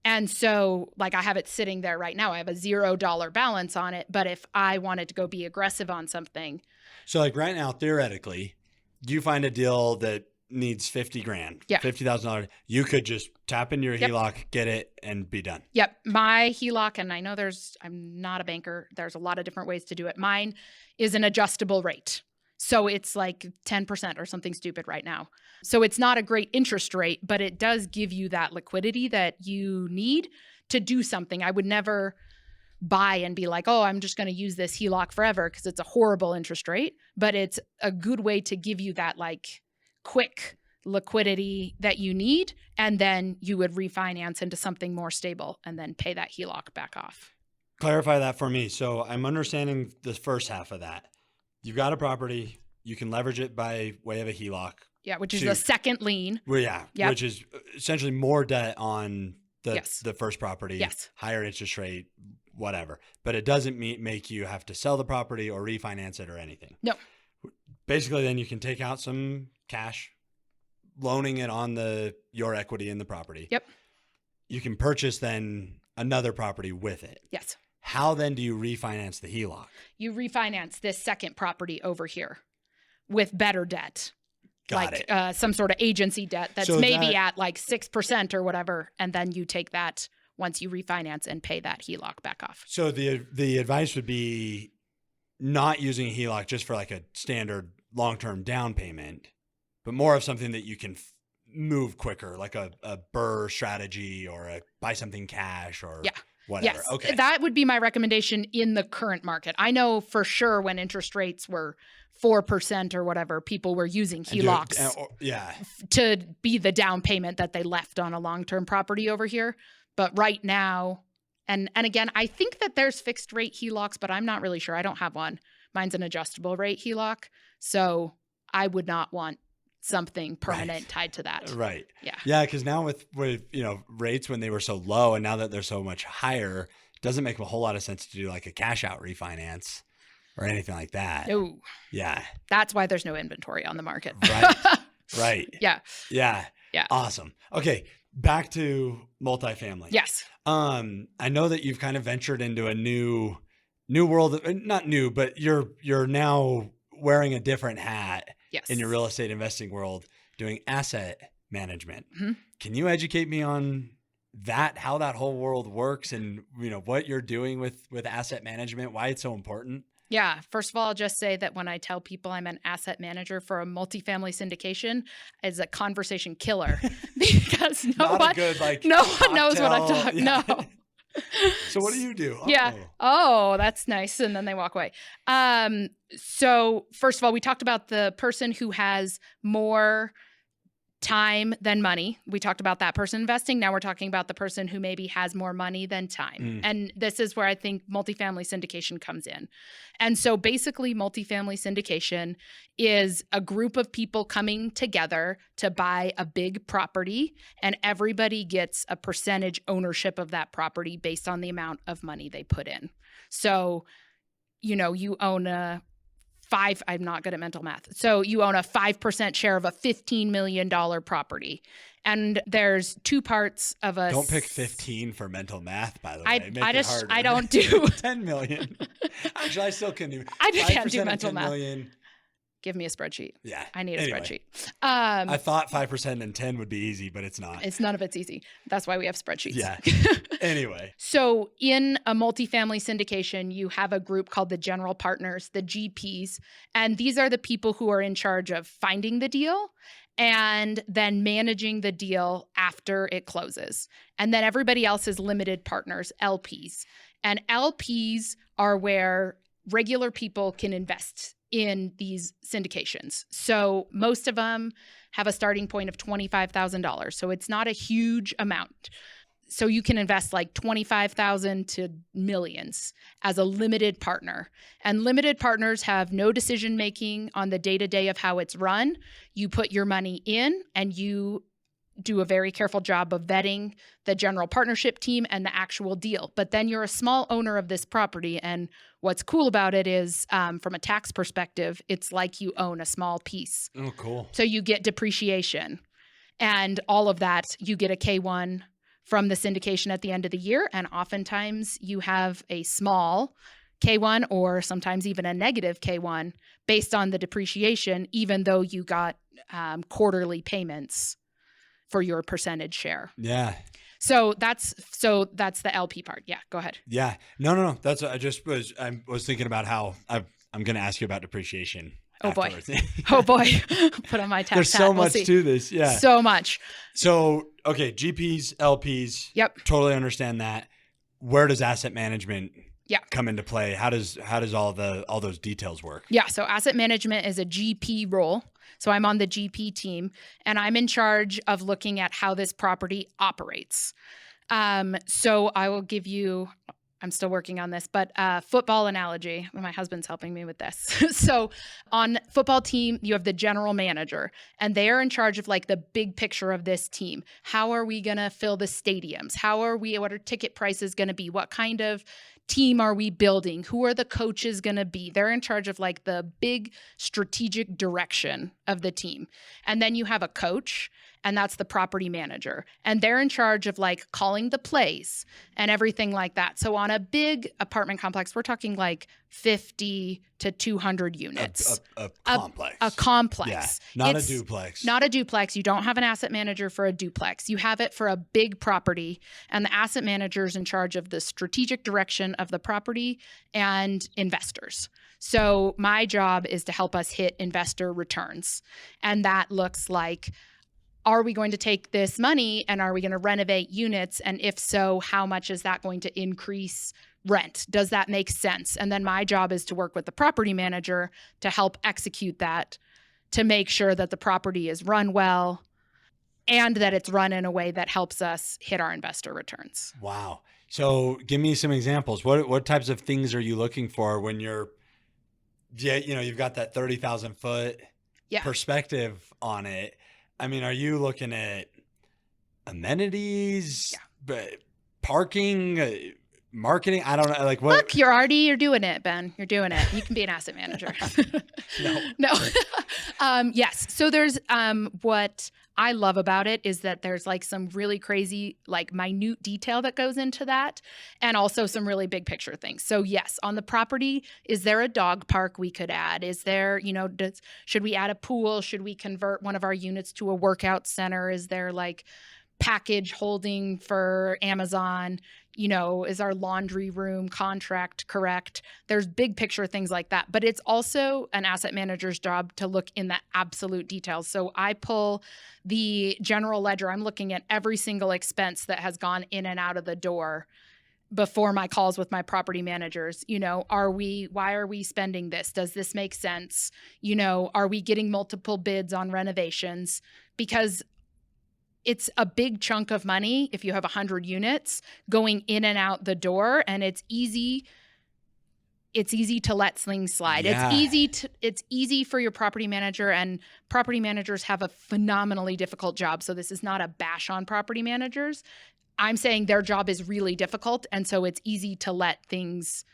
And so like I have it sitting there right now. I have a $0 balance on it. But if I wanted to go be aggressive on something. So like right now, theoretically, you find a deal that needs $50,000, $50,000. You could just tap into your HELOC, get it, and be done. Yep. My HELOC, and I know I'm not a banker. There's a lot of different ways to do it. Mine is an adjustable rate. So it's like 10% or something stupid right now. So it's not a great interest rate, but it does give you that liquidity that you need to do something. I would never buy and be like, oh, I'm just going to use this HELOC forever because it's a horrible interest rate. But it's a good way to give you that like quick liquidity that you need. And then you would refinance into something more stable and then pay that HELOC back off. Clarify that for me. So I'm understanding the first half of that. You've got a property, you can leverage it by way of a HELOC. Yeah, which is the second lien. Well, yeah, which is essentially more debt on the first property, higher interest rate, whatever. But it doesn't make you have to sell the property or refinance it or anything. No. Basically, then you can take out some cash, loaning it on your equity in the property. Yep. You can purchase then another property with it. Yes. How then do you refinance the HELOC? You refinance this second property over here with better debt. Got it. Some sort of agency debt that's at like 6% or whatever. And then you take that once you refinance and pay that HELOC back off. So the advice would be not using a HELOC just for like a standard long-term down payment, but more of something that you can move quicker, like a BRRRR strategy or buy something cash or whatever. Yes, okay. That would be my recommendation in the current market. I know for sure when interest rates were 4% or whatever, people were using HELOCs to be the down payment that they left on a long-term property over here. But right now, and again, I think that there's fixed rate HELOCs, but I'm not really sure. I don't have one. Mine's an adjustable rate HELOC. So I would not want something permanent tied to that. Right. Yeah. Yeah. Because now with rates when they were so low and now that they're so much higher, it doesn't make a whole lot of sense to do like a cash out refinance or anything like that. No. Yeah. That's why there's no inventory on the market. Right. Right. Yeah. Yeah. Yeah. Awesome. Okay. Back to multifamily. Yes. I know that you've kind of ventured into a new world, not new, but you're now wearing a different hat in your real estate investing world, doing asset management. Mm-hmm. Can you educate me on that, how that whole world works and what you're doing with asset management, why it's so important? Yeah. First of all, I'll just say that when I tell people I'm an asset manager for a multifamily syndication, it's a conversation killer because no one knows what I'm talking. Yeah. No. So what do you do? Yeah. Oh, that's nice. And then they walk away. So first of all, we talked about the person who has more time than money. We talked about that person investing. Now we're talking about the person who maybe has more money than time. And this is where I think multifamily syndication comes in. And so basically multifamily syndication is a group of people coming together to buy a big property, and everybody gets a percentage ownership of that property based on the amount of money they put in. So, you own I'm not good at mental math. So you own a 5% share of a $15 million property. And there's two parts of a... Don't pick 15 for mental math, by the way. I don't do... 10 million. Actually, I still couldn't do... I can't do mental math. Million. Give me a spreadsheet. Yeah. I need a spreadsheet. I thought 5% and 10 would be easy, but it's not. None of it's easy. That's why we have spreadsheets. Yeah. Anyway. So in a multifamily syndication, you have a group called the general partners, the GPs, and these are the people who are in charge of finding the deal and then managing the deal after it closes. And then everybody else is limited partners, LPs. And LPs are where regular people can invest in these syndications. So most of them have a starting point of $25,000. So it's not a huge amount. So you can invest like $25,000 to millions as a limited partner. And limited partners have no decision making on the day-to-day of how it's run. You put your money in and you do a very careful job of vetting the general partnership team and the actual deal. But then you're a small owner of this property. And what's cool about it is from a tax perspective, it's like you own a small piece. Oh, cool. So you get depreciation and all of that. You get a K1 from the syndication at the end of the year. And oftentimes you have a small K1 or sometimes even a negative K1 based on the depreciation, even though you got quarterly payments for your percentage share. Yeah. So that's the LP part. Yeah, go ahead. Yeah. No. That's I was thinking about how I'm going to ask you about depreciation. Oh afterwards. boy. Oh boy. Put on my tax There's hat. so We'll much see. to this. Yeah. So much. So, okay, GPs, LPs. Yep. Totally understand that. Where does asset management Yeah. come into play? How does all those details work? Yeah. So asset management is a GP role. So I'm on the GP team and I'm in charge of looking at how this property operates. So I will give you, I'm still working on this, but football analogy. My husband's helping me with this. So on football team, you have the general manager and they are in charge of like the big picture of this team. How are we going to fill the stadiums? What are ticket prices going to be? What kind of team are we building? Who are the coaches going to be? They're in charge of like the big strategic direction of the team. And then you have a coach, and that's the property manager. And they're in charge of like calling the plays and everything like that. So on a big apartment complex, we're talking like 50 to 200 units. A complex. A complex. Yeah, not a duplex. Not a duplex. You don't have an asset manager for a duplex. You have it for a big property, and the asset manager is in charge of the strategic direction of the property and investors. So my job is to help us hit investor returns. And that looks like, are we going to take this money and are we going to renovate units? And if so, how much is that going to increase rent? Does that make sense? And then my job is to work with the property manager to help execute that, to make sure that the property is run well and that it's run in a way that helps us hit our investor returns. Wow. So give me some examples. What types of things are you looking for when you've got that 30,000 foot perspective on it? I mean, are you looking at amenities, parking, marketing? I don't know. Like what? Look, you're doing it, Ben. You're doing it. You can be an asset manager. No. Yes. So there's what I love about it is that there's like some really crazy, like minute detail that goes into that, and also some really big picture things. So yes, on the property, is there a dog park we could add? Is there, should we add a pool? Should we convert one of our units to a workout center? Is there like package holding for Amazon? Is our laundry room contract correct? There's big picture things like that. But it's also an asset manager's job to look in the absolute details. So I pull the general ledger. I'm looking at every single expense that has gone in and out of the door before my calls with my property managers. Why are we spending this? Does this make sense? Are we getting multiple bids on renovations? Because it's a big chunk of money if you have 100 units going in and out the door, and it's easy to let things slide. Yeah. It's easy for your property manager, and property managers have a phenomenally difficult job. So this is not a bash on property managers. I'm saying their job is really difficult, and so it's easy to let things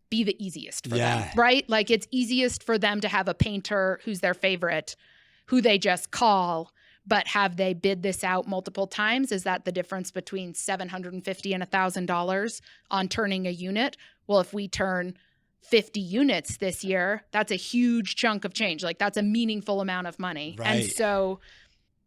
be the easiest for them, right? Like it's easiest for them to have a painter who's their favorite, who they just call. But have they bid this out multiple times? Is that the difference between $750 and $1,000 on turning a unit? Well, if we turn 50 units this year, that's a huge chunk of change. Like that's a meaningful amount of money. Right. And so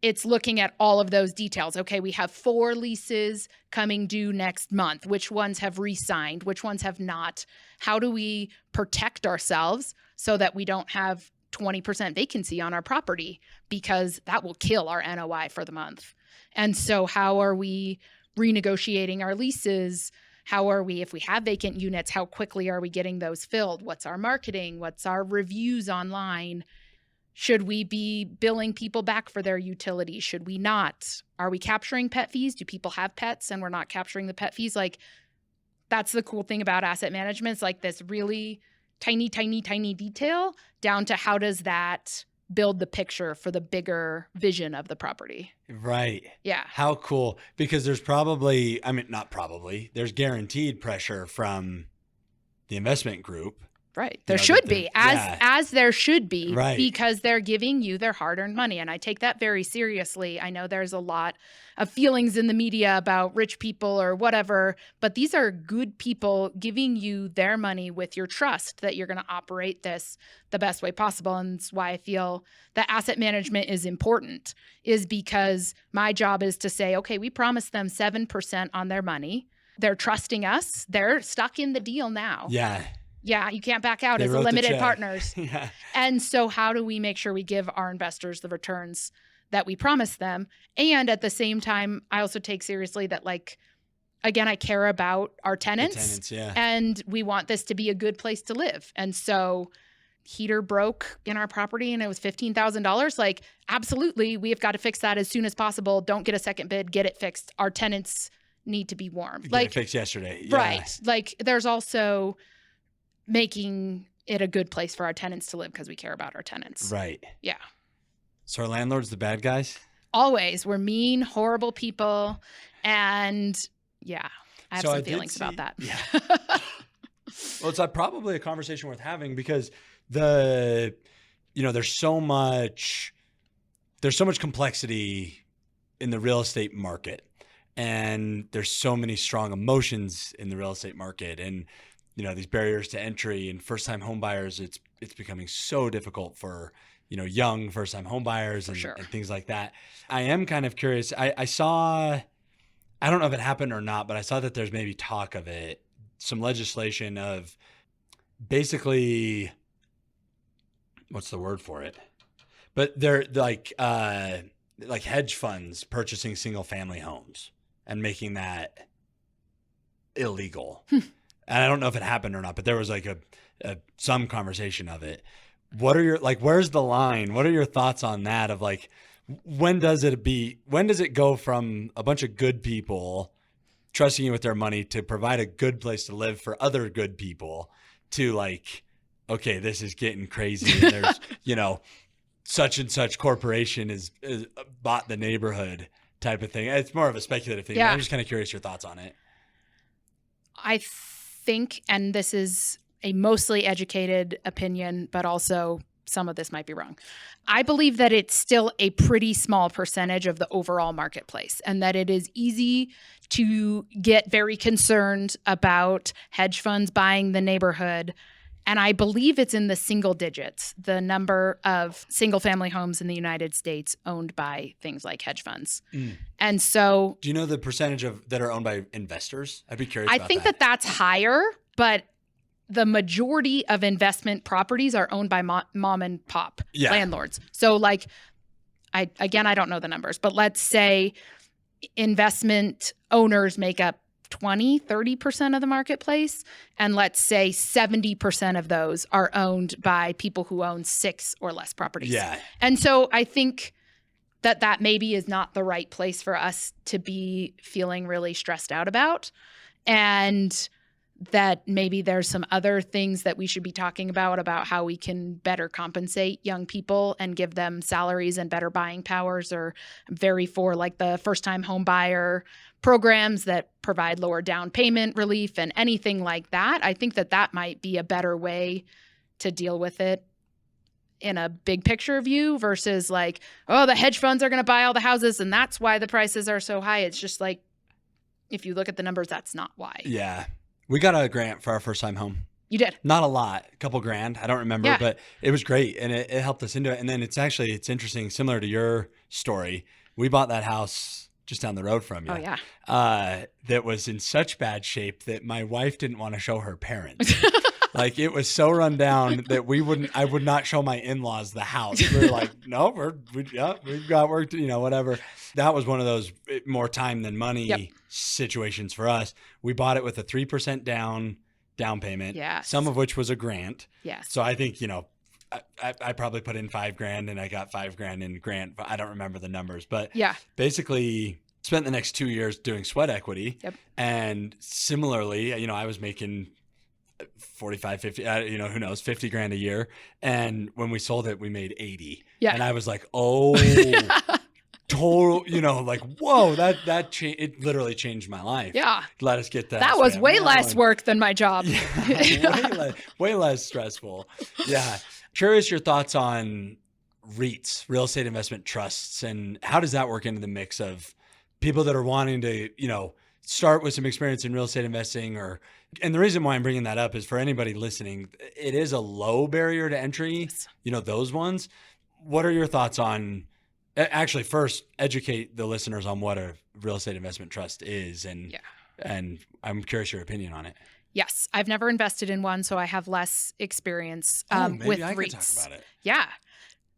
it's looking at all of those details. Okay, we have 4 leases coming due next month. Which ones have re-signed? Which ones have not? How do we protect ourselves so that we don't have 20% vacancy on our property, because that will kill our NOI for the month? And so how are we renegotiating our leases How are we, if we have vacant units, how quickly are we getting those filled? What's our marketing? What's our reviews online? Should we be billing people back for their utilities? Should we not? Are we capturing pet fees? Do people have pets and we're not capturing the pet fees? Like, that's the cool thing about asset management. It's like this really tiny, tiny, tiny detail down to how does that build the picture for the bigger vision of the property. Right. Yeah. How cool. Because there's probably, I mean, not probably, there's guaranteed pressure from the investment group. Right. There should be, as there should be, right. Because they're giving you their hard-earned money. And I take that very seriously. I know there's a lot of feelings in the media about rich people or whatever, but these are good people giving you their money with your trust that you're going to operate this the best way possible. And that's why I feel that asset management is important, is because my job is to say, okay, we promised them 7% on their money. They're trusting us. They're stuck in the deal now. Yeah. Yeah, you can't back out as a limited partners. Yeah. And so how do we make sure we give our investors the returns that we promise them? And at the same time, I also take seriously that, like, again, I care about our tenants. Yeah. And we want this to be a good place to live. And so heater broke in our property and it was $15,000. Like, absolutely, we have got to fix that as soon as possible. Don't get a second bid, get it fixed. Our tenants need to be warm. Get it fixed yesterday. Yeah. Right. Like, there's also making it a good place for our tenants to live because we care about our tenants. Right. Yeah. So our landlords, the bad guys? Always. We're mean, horrible people. And yeah, I have some feelings about that. Yeah. Well, it's probably a conversation worth having because there's so much complexity in the real estate market, and there's so many strong emotions in the real estate market, and these barriers to entry and first-time home buyers, it's becoming so difficult for, young first-time home buyers and things like that. I am kind of curious. I saw, I don't know if it happened or not, but I saw that there's maybe talk of it, some legislation of basically, what's the word for it? But they're like hedge funds purchasing single-family homes and making that illegal. And I don't know if it happened or not, but there was like some conversation of it. What are where's the line? What are your thoughts on that of like, when does it go from a bunch of good people trusting you with their money to provide a good place to live for other good people to like, okay, this is getting crazy. And there's, such and such corporation is bought the neighborhood type of thing. It's more of a speculative thing. Yeah. I'm just kind of curious your thoughts on it. I think, and this is a mostly educated opinion, but also some of this might be wrong. I believe that it's still a pretty small percentage of the overall marketplace, and that it is easy to get very concerned about hedge funds buying the neighborhood. And I believe it's in the single digits, the number of single-family homes in the United States owned by things like hedge funds. Mm. And so, do you know the percentage that are owned by investors? I'd be curious about that. I think that that's higher, but the majority of investment properties are owned by mom and pop landlords. So like, I don't know the numbers, but let's say investment owners make up 20-30% of the marketplace, and let's say 70% of those are owned by people who own 6 or less properties. Yeah. And so I think that maybe is not the right place for us to be feeling really stressed out about, and that maybe there's some other things that we should be talking about how we can better compensate young people and give them salaries and better buying powers, or very for like the first-time home buyer programs that provide lower down payment relief and anything like that. I think that might be a better way to deal with it in a big picture view versus like, oh, the hedge funds are going to buy all the houses and that's why the prices are so high. It's just like, if you look at the numbers, that's not why. Yeah. We got a grant for our first time home. You did? Not a lot, a couple grand. I don't remember, but it was great. And it helped us into it. And then it's interesting, similar to your story. We bought that house just down the road from you. Oh, yeah. That was in such bad shape that my wife didn't want to show her parents. Like it was so run down that I would not show my in-laws the house. We were like, no, we've got work to, whatever. That was one of those more time than money situations for us. We bought it with a 3% down payment, some of which was a grant. Yes. So I think, I probably put in $5,000 and I got $5,000 in grant. I don't remember the numbers, but basically spent the next 2 years doing sweat equity. Yep. And similarly, I was making 45, 50, who knows, 50 grand a year. And when we sold it, we made 80. Yeah. And I was like, oh, total, like, whoa, it literally changed my life. Yeah. Let us get that. That was way less work than my job. Way less stressful. Yeah. Curious your thoughts on REITs, real estate investment trusts, and how does that work into the mix of people that are wanting to, start with some experience in real estate investing and the reason why I'm bringing that up is for anybody listening, it is a low barrier to entry, those ones. What are your thoughts on, actually first educate the listeners on what a real estate investment trust is and I'm curious your opinion on it. Yes. I've never invested in one, so I have less experience maybe with I REITs. Could talk about it. Yeah.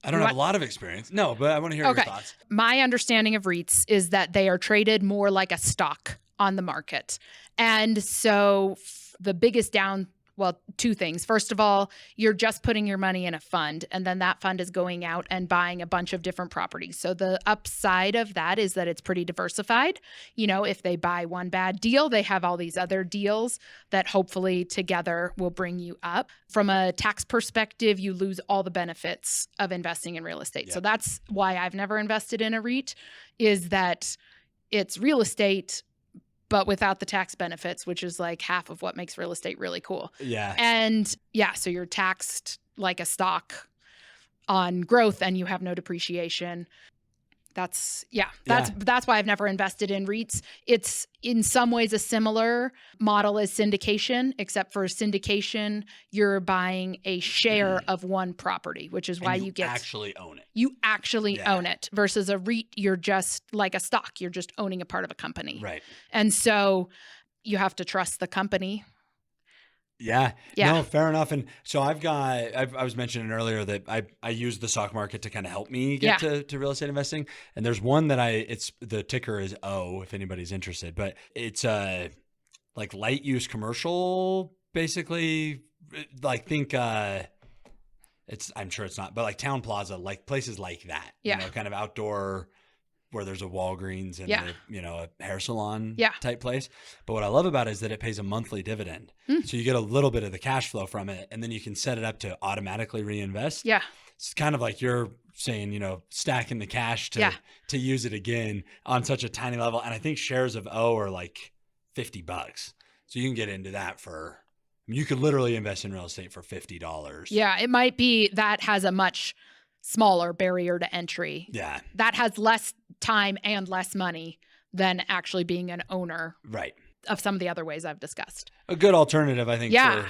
I don't have a lot of experience. No, but I want to hear your thoughts. My understanding of REITs is that they are traded more like a stock on the market. And so the biggest two things. First of all, you're just putting your money in a fund, and then that fund is going out and buying a bunch of different properties. So the upside of that is that it's pretty diversified. If they buy one bad deal, they have all these other deals that hopefully together will bring you up. From a tax perspective, you lose all the benefits of investing in real estate. Yep. So that's why I've never invested in a REIT, is that it's real estate but without the tax benefits, which is like half of what makes real estate really cool. Yeah. And so you're taxed like a stock on growth and you have no depreciation. That's why I've never invested in REITs. It's in some ways a similar model as syndication, except for syndication, you're buying a share of one property, which is why you actually own it. You actually own it versus a REIT. You're just like a stock. You're just owning a part of a company. Right. And so you have to trust the company. Yeah. No, fair enough. And so I was mentioning earlier that I use the stock market to kind of help me get to real estate investing. And there's one that the ticker is O if anybody's interested, but it's like light use commercial, basically. Like think I'm sure it's not, but like Town Plaza, like places like that, kind of outdoor where there's a Walgreens and a hair salon type place. But what I love about it is that it pays a monthly dividend. So you get a little bit of the cash flow from it, and then you can set it up to automatically reinvest. Yeah. It's kind of like you're saying, stacking the cash to use it again on such a tiny level. And I think shares of O are like $50. So you can get into that you could literally invest in real estate for $50. Yeah. It might be that has a much smaller barrier to entry. Yeah. That has less time and less money than actually being an owner. Right. Of some of the other ways I've discussed. A good alternative, I think, for,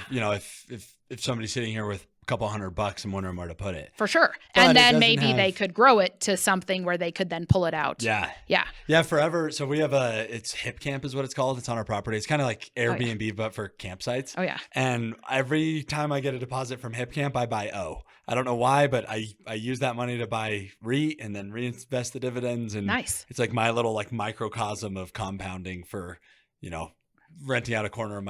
if somebody's sitting here with a couple $100 and wondering where to put it. For sure. But and then maybe they could grow it to something where they could then pull it out. Yeah. Yeah. Yeah, forever. So we have it's Hip Camp is what it's called. It's on our property. It's kind of like Airbnb, but for campsites. Oh, yeah. And every time I get a deposit from Hip Camp, I buy O. I don't know why, but I use that money to buy REIT and then reinvest the dividends. And nice. It's like my little microcosm of compounding for, renting out a corner of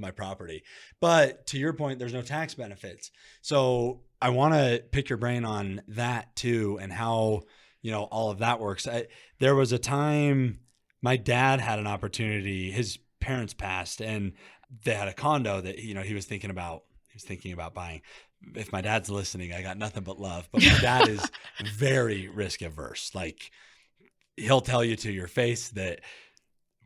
my property. But to your point, there's no tax benefits. So I want to pick your brain on that too, and how, all of that works. There was a time my dad had an opportunity, his parents passed, and they had a condo that, he was thinking about buying. If my dad's listening, I got nothing but love, but my dad is very risk averse. Like he'll tell you to your face that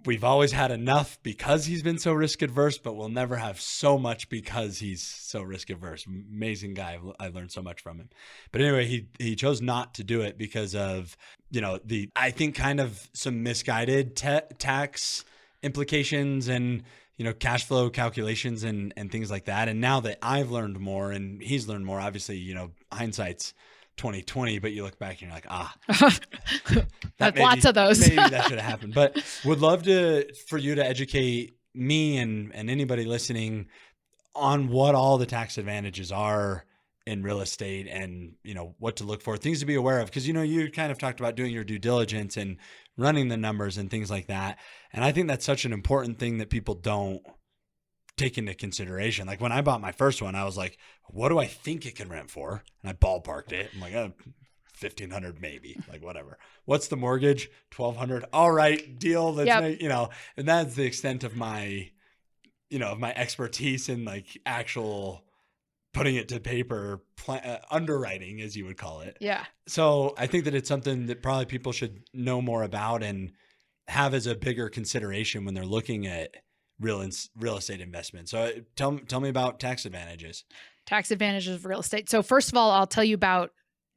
we've always had enough because he's been so risk adverse, but we'll never have so much because he's so risk averse. Amazing guy. I learned so much from him. But anyway, he chose not to do it because of, I think kind of some misguided tax implications and, cash flow calculations and things like that. And now that I've learned more and he's learned more, obviously, hindsight's 2020, but you look back and you're like, lots of those. Maybe that should have happened. But would love for you to educate me and anybody listening on what all the tax advantages are in real estate and, what to look for, things to be aware of. Because, you kind of talked about doing your due diligence and running the numbers and things like that. And I think that's such an important thing that people don't take into consideration. Like when I bought my first one, I was like, what do I think it can rent for? And I ballparked it. I'm like, $1,500 maybe, like whatever. What's the mortgage? $1,200. All right, deal. Let's and that's the extent of my, of my expertise in like actual putting it to paper, underwriting, as you would call it. Yeah. So I think that it's something that probably people should know more about and have as a bigger consideration when they're looking at real estate investment. So tell me about tax advantages. Tax advantages of real estate. So first of all, I'll tell you about,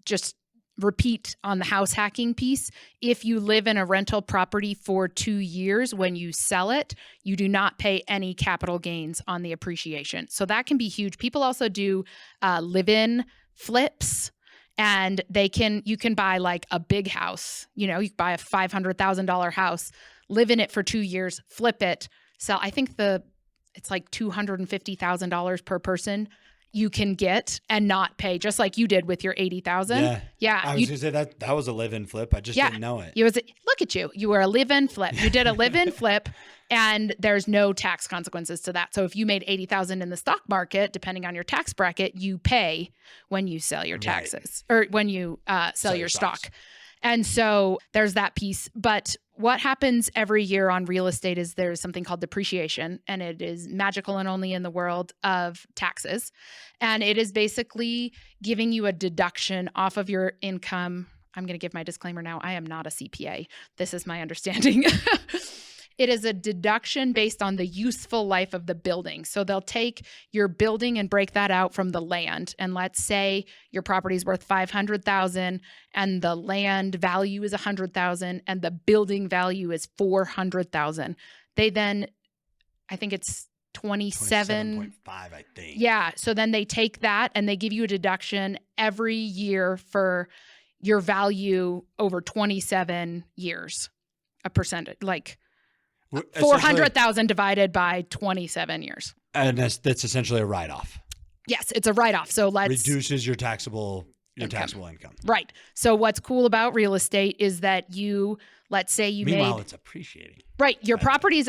just repeat on the house hacking piece. If you live in a rental property for 2 years, when you sell it, you do not pay any capital gains on the appreciation. So that can be huge. People also do live-in flips, and you can buy like a big house. You can buy a $500,000 house, live in it for 2 years, flip it, sell. I think it's like $250,000 per person you can get and not pay, just like you did with your $80,000. Yeah. I was going to say that was a live-in flip. I just didn't know it. Look at you. You were a live-in flip. You did a live-in flip, and there's no tax consequences to that. So if you made $80,000 in the stock market, depending on your tax bracket, you pay when you sell your taxes or when you sell your stock. And so there's that piece. But what happens every year on real estate is there's something called depreciation, and it is magical and only in the world of taxes. And it is basically giving you a deduction off of your income. I'm going to give my disclaimer now. I am not a CPA. This is my understanding. It is a deduction based on the useful life of the building. So they'll take your building and break that out from the land. And let's say your property is worth $500,000 and the land value is $100,000 and the building value is $400,000. They then, I think it's 27.5, I think. Yeah. So then they take that and they give you a deduction every year for your value over 27 years, a percentage, like 400,000 divided by 27 years. And that's essentially a write-off. Yes, it's a write-off. So reduces your taxable income. Right. So what's cool about real estate is that let's say Meanwhile, it's appreciating. Right. Your property's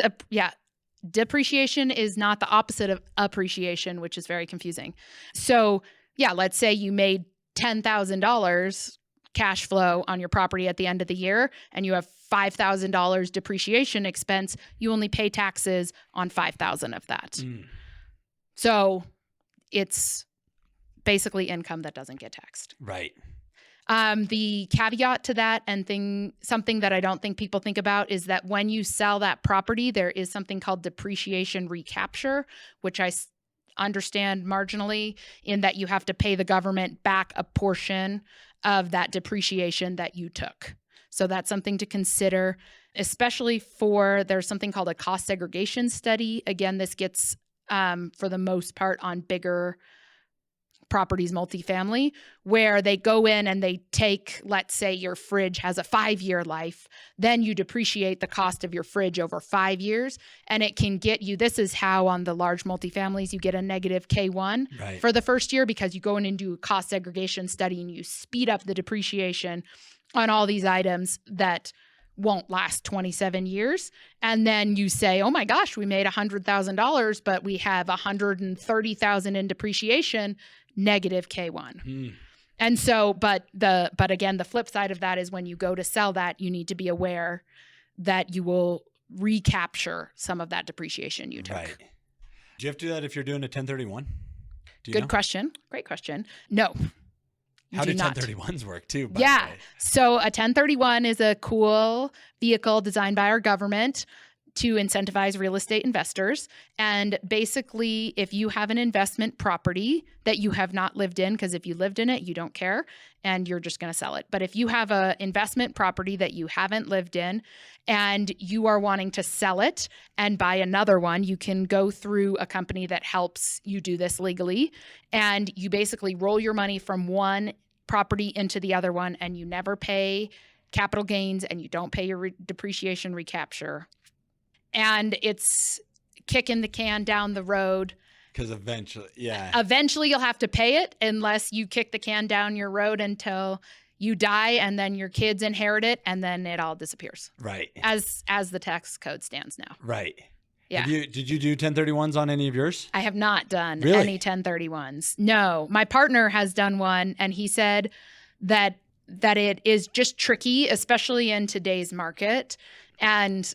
depreciation is not the opposite of appreciation, which is very confusing. So let's say you made $10,000 cash flow on your property at the end of the year, and you have $5,000 depreciation expense. You only pay taxes on $5,000 of that. So it's basically income that doesn't get taxed. Right. The caveat to that and something that I don't think people think about is that when you sell that property, there is something called depreciation recapture, which I understand marginally, in that you have to pay the government back a portion of that depreciation that you took. So that's something to consider, especially there's something called a cost segregation study. Again, this gets, for the most part, on bigger properties, multifamily, where they go in and they take, let's say your fridge has a 5-year life, then you depreciate the cost of your fridge over 5 years, and it can get you, this is how on the large multifamilies you get a negative K1 for the first year, because you go in and do a cost segregation study and you speed up the depreciation on all these items that won't last 27 years. And then you say, oh my gosh, we made $100,000, but we have $130,000 in depreciation, negative K1. And so, but again, the flip side of that is when you go to sell that, you need to be aware that you will recapture some of that depreciation you took. Right. Do you have to do that if you're doing a 1031? Good question. Great question. No. How do 1031s work too? Yeah. So a 1031 is a cool vehicle designed by our government to incentivize real estate investors. And basically, if you have an investment property that you have not lived in, because if you lived in it, you don't care and you're just going to sell it. But if you have an investment property that you haven't lived in and you are wanting to sell it and buy another one, you can go through a company that helps you do this legally. And you basically roll your money from one property into the other one, and you never pay capital gains and you don't pay your depreciation recapture. And it's kicking the can down the road. Because eventually Eventually you'll have to pay it unless you kick the can down your road until you die, and then your kids inherit it, and then it all disappears. Right. As the tax code stands now. Right. Yeah. Did you do 1031s on any of yours? I have not done Really? any 1031s. No. My partner has done one, and he said that it is just tricky, especially in today's market. And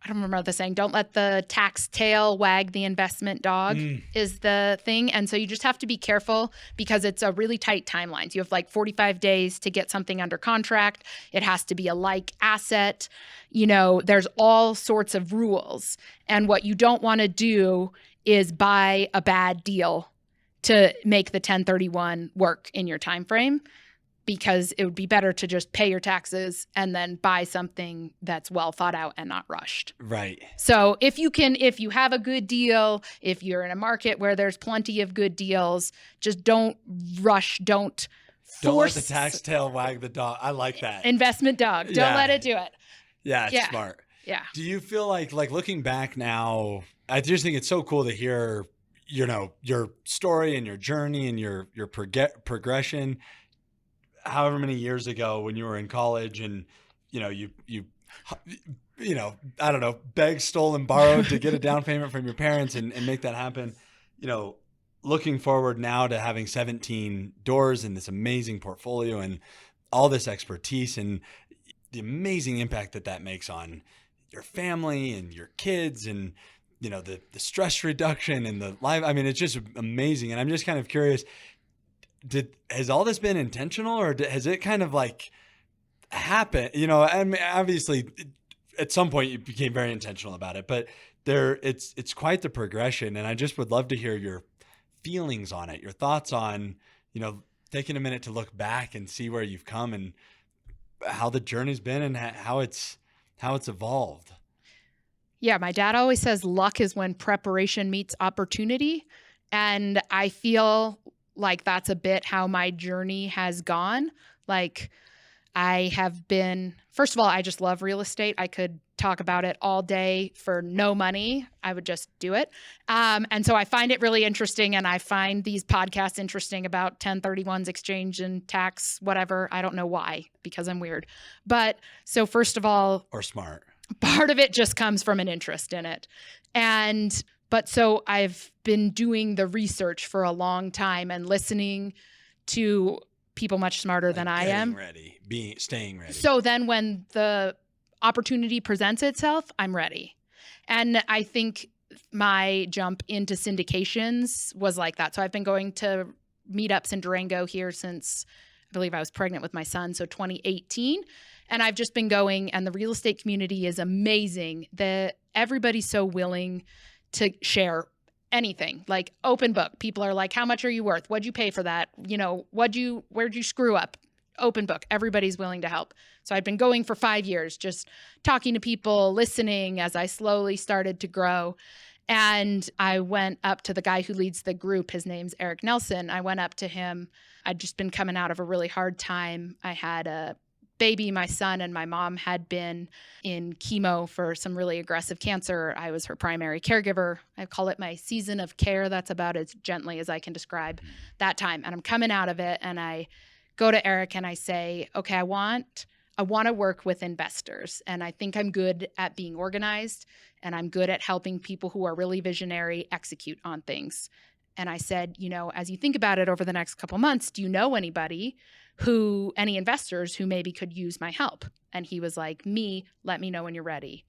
I don't remember the saying, don't let the tax tail wag the investment dog is the thing. And so you just have to be careful because it's a really tight timeline. You have like 45 days to get something under contract. It has to be a like asset. There's all sorts of rules. And what you don't want to do is buy a bad deal to make the 1031 work in your time frame, because it would be better to just pay your taxes and then buy something that's well thought out and not rushed. Right. So if you have a good deal, if you're in a market where there's plenty of good deals, just don't rush, don't force. Don't let the tax tail wag the dog. I like that. Investment dog. Don't let it do it. Yeah, it's smart. Yeah. Do you feel like looking back now, I just think it's so cool to hear, your story and your journey and your progression. However many years ago when you were in college and, you I don't know, begged, stole, and borrowed to get a down payment from your parents and make that happen. Looking forward now to having 17 doors and this amazing portfolio and all this expertise and the amazing impact that makes on your family and your kids and, the stress reduction and the life. I mean, it's just amazing. And I'm just kind of curious, has all this been intentional, or has it kind of like happened? I mean, obviously at some point you became very intentional about it, but it's quite the progression. And I just would love to hear your feelings on it, your thoughts on, taking a minute to look back and see where you've come and how the journey's been and how it's evolved. Yeah. My dad always says luck is when preparation meets opportunity. And I feel like that's a bit how my journey has gone. Like I have been, first of all, I just love real estate. I could talk about it all day for no money. I would just do it. And so I find it really interesting. And I find these podcasts interesting about 1031s, exchange and tax, whatever. I don't know why, because I'm weird. But so first of all, or smart, part of it just comes from an interest in it. But so I've been doing the research for a long time and listening to people much smarter than I am. Staying ready. So then when the opportunity presents itself, I'm ready. And I think my jump into syndications was like that. So I've been going to meetups in Durango here since I believe I was pregnant with my son, so 2018. And I've just been going, and the real estate community is amazing. Everybody's so willing to share anything, like open book. People are like, how much are you worth? What'd you pay for that? Where'd you screw up? Open book. Everybody's willing to help. So I've been going for 5 years, just talking to people, listening as I slowly started to grow. And I went up to the guy who leads the group. His name's Eric Nelson. I went up to him. I'd just been coming out of a really hard time. I had a baby, my son, and my mom had been in chemo for some really aggressive cancer. I was her primary caregiver. I call it my season of care. That's about as gently as I can describe that time. And I'm coming out of it, and I go to Eric and I say, okay, I want to work with investors. And I think I'm good at being organized, and I'm good at helping people who are really visionary execute on things. And I said, as you think about it over the next couple months, do you know any investors who maybe could use my help? And he was like, let me know when you're ready.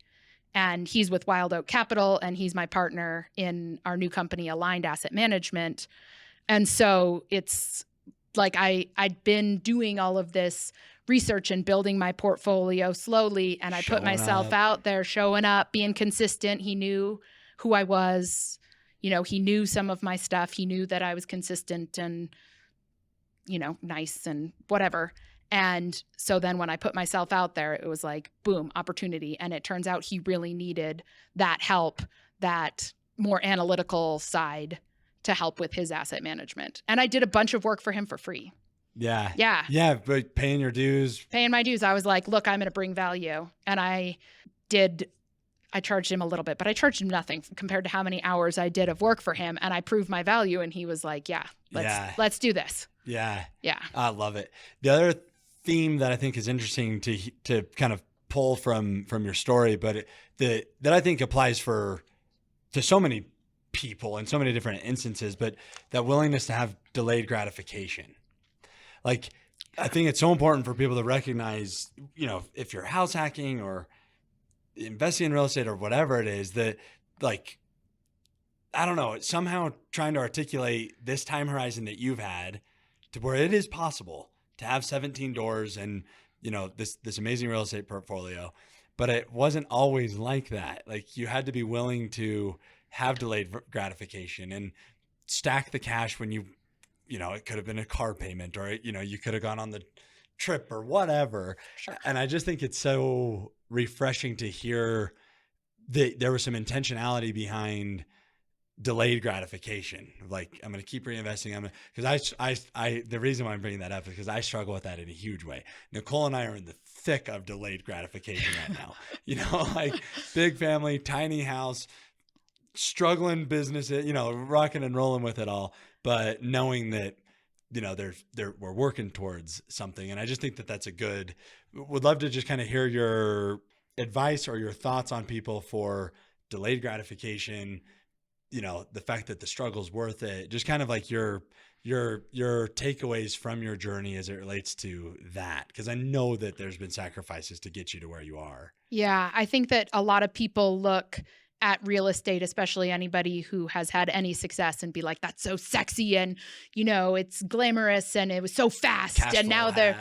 And he's with Wild Oak Capital, and he's my partner in our new company, Aligned Asset Management. And so it's like I'd been doing all of this research and building my portfolio slowly, and I put myself out there, showing up, being consistent. He knew who I was. He knew some of my stuff. He knew that I was consistent and, nice and whatever. And so then when I put myself out there, it was like, boom, opportunity. And it turns out he really needed that help, that more analytical side to help with his asset management. And I did a bunch of work for him for free. Yeah. Yeah. Yeah. But paying your dues. Paying my dues. I was like, look, I'm going to bring value. And I did I charged him a little bit, but I charged him nothing compared to how many hours I did of work for him. And I proved my value. And he was like, yeah, let's do this. Yeah. Yeah. I love it. The other theme that I think is interesting to kind of pull from your story, but that I think applies to so many people in so many different instances, but that willingness to have delayed gratification. Like, I think it's so important for people to recognize, if you're house hacking or investing in real estate or whatever it is, that, like, I don't know, somehow trying to articulate this time horizon that you've had to where it is possible to have 17 doors and, this amazing real estate portfolio, but it wasn't always like that. Like, you had to be willing to have delayed gratification and stack the cash when it could have been a car payment, or, you could have gone on the trip or whatever. Sure. And I just think it's so refreshing to hear that there was some intentionality behind delayed gratification. Like, I'm going to keep reinvesting. Because the reason why I'm bringing that up is because I struggle with that in a huge way. Nicole and I are in the thick of delayed gratification right now. Like, big family, tiny house, struggling business, rocking and rolling with it all, but knowing that, we're working towards something. And I just think that that's would love to just kind of hear your advice or your thoughts on people for delayed gratification, the fact that the struggle's worth it, just kind of like your takeaways from your journey as it relates to that. Because I know that there's been sacrifices to get you to where you are. Yeah, I think that a lot of people look at real estate, especially anybody who has had any success, and be like, that's so sexy and, it's glamorous and it was so fast. Cash and now flow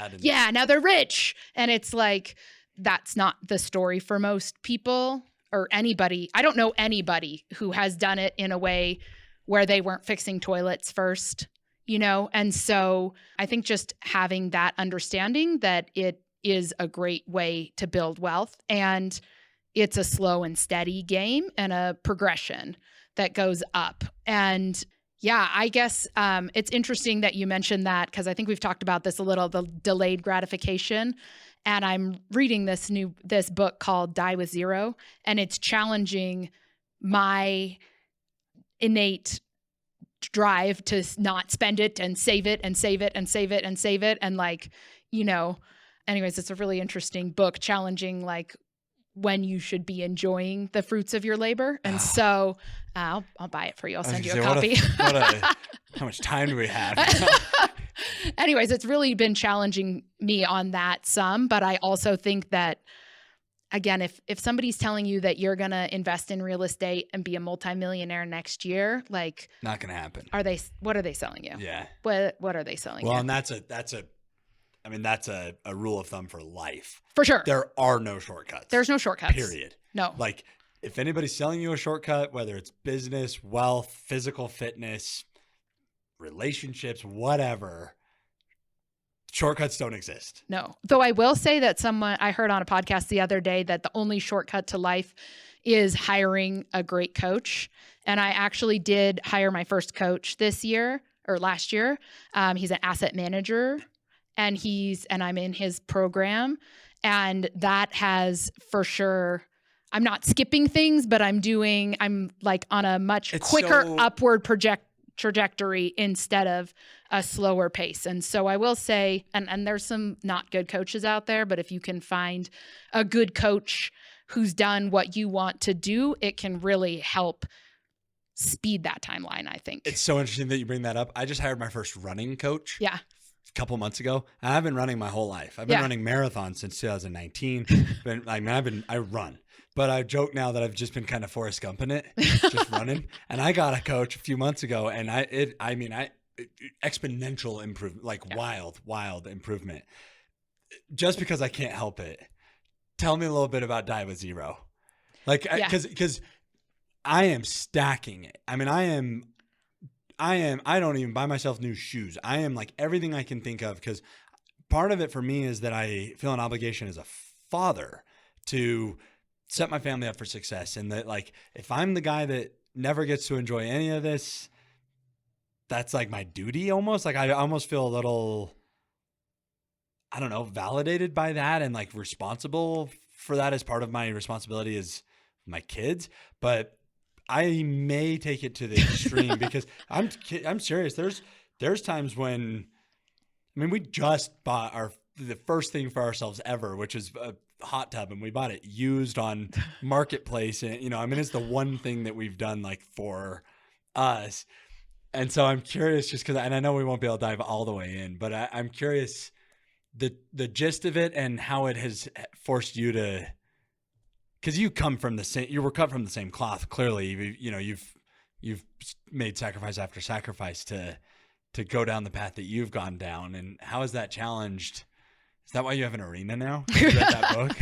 now they're rich. And it's like, that's not the story for most people or anybody. I don't know anybody who has done it in a way where they weren't fixing toilets first, And so I think just having that understanding that it is a great way to build wealth, and it's a slow and steady game and a progression that goes up. And yeah, I guess it's interesting that you mentioned that, because I think we've talked about this a little, the delayed gratification. And I'm reading this book called Die with Zero, and it's challenging my innate drive to not spend it and save it and save it and save it and save it. And anyways, it's a really interesting book challenging when you should be enjoying the fruits of your labor. And so I'll buy it for you. I'll send you a copy. How much time do we have? Anyways, it's really been challenging me on that some, but I also think that, again, if somebody's telling you that you're going to invest in real estate and be a multimillionaire next year, not going to happen. What are they selling you? Yeah. What are they selling you? Well, and that's a rule of thumb for life. For sure. There are no shortcuts. There's no shortcuts. Period. No. Like, if anybody's selling you a shortcut, whether it's business, wealth, physical fitness, relationships, whatever, shortcuts don't exist. No. Though I will say that I heard on a podcast the other day that the only shortcut to life is hiring a great coach. And I actually did hire my first coach last year. He's an asset manager, and I'm in his program. And that has for sure, I'm not skipping things, but I'm on a much quicker upward trajectory instead of a slower pace. And so I will say, and there's some not good coaches out there, but if you can find a good coach who's done what you want to do, it can really help speed that timeline, I think. It's so interesting that you bring that up. I just hired my first running coach. Yeah. A couple months ago. And I've been running my whole life. I've been running marathons since 2019. I run. But I joke now that I've just been kind of Forrest Gumping it, just running. And I got a coach a few months ago, and exponential improvement, wild improvement. Just because I can't help it. Tell me a little bit about Die with Zero. Because I am stacking it. I don't even buy myself new shoes. I am like everything I can think of, because part of it for me is that I feel an obligation as a father to set my family up for success. And that, if I'm the guy that never gets to enjoy any of this, that's like my duty almost. I almost feel a little, I don't know, validated by that, and responsible for that as part of my responsibility as my kids, but I may take it to the extreme because I'm serious. There's times when, I mean, we just bought the first thing for ourselves ever, which is a hot tub, and we bought it used on Marketplace. And, I mean, it's the one thing that we've done like for us. And so I'm curious just because, and I know we won't be able to dive all the way in, but I'm curious the gist of it and how it has forced you to, because you were cut from the same cloth. Clearly, you've made sacrifice after sacrifice to go down the path that you've gone down. And how has that challenged? Is that why you have an arena now? You read that book?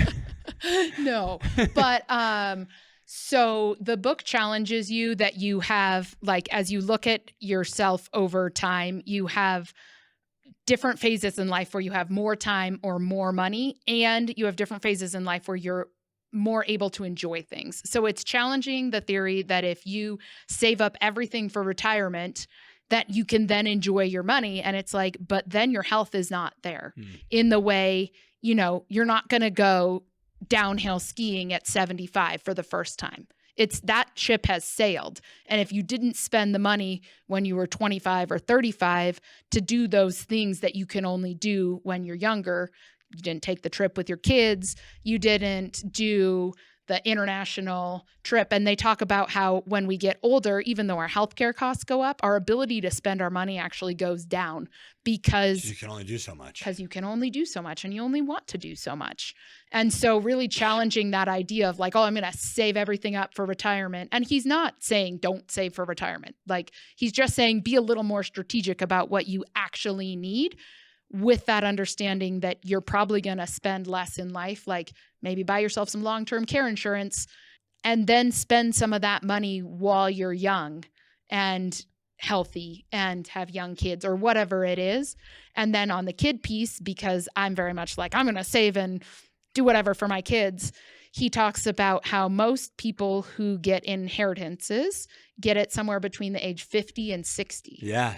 No, but so the book challenges you that you have, like, as you look at yourself over time, you have different phases in life where you have more time or more money, and you have different phases in life where you're more able to enjoy things. So it's challenging the theory that if you save up everything for retirement, that you can then enjoy your money. And it's like, but then your health is not there in the way, you're not going to go downhill skiing at 75 for the first time. It's that ship has sailed. And if you didn't spend the money when you were 25 or 35 to do those things that you can only do when you're younger, you didn't take the trip with your kids, you didn't do the international trip. And they talk about how when we get older, even though our healthcare costs go up, our ability to spend our money actually goes down because you can only do so much. Because you can only do so much and you only want to do so much. And so really challenging that idea of like, oh, I'm going to save everything up for retirement. And he's not saying don't save for retirement. Like, he's just saying be a little more strategic about what you actually need, with that understanding that you're probably going to spend less in life, like maybe buy yourself some long-term care insurance and then spend some of that money while you're young and healthy and have young kids or whatever it is. And then on the kid piece, because I'm very much like, I'm going to save and do whatever for my kids, he talks about how most people who get inheritances get it somewhere between the age 50 and 60. Yeah.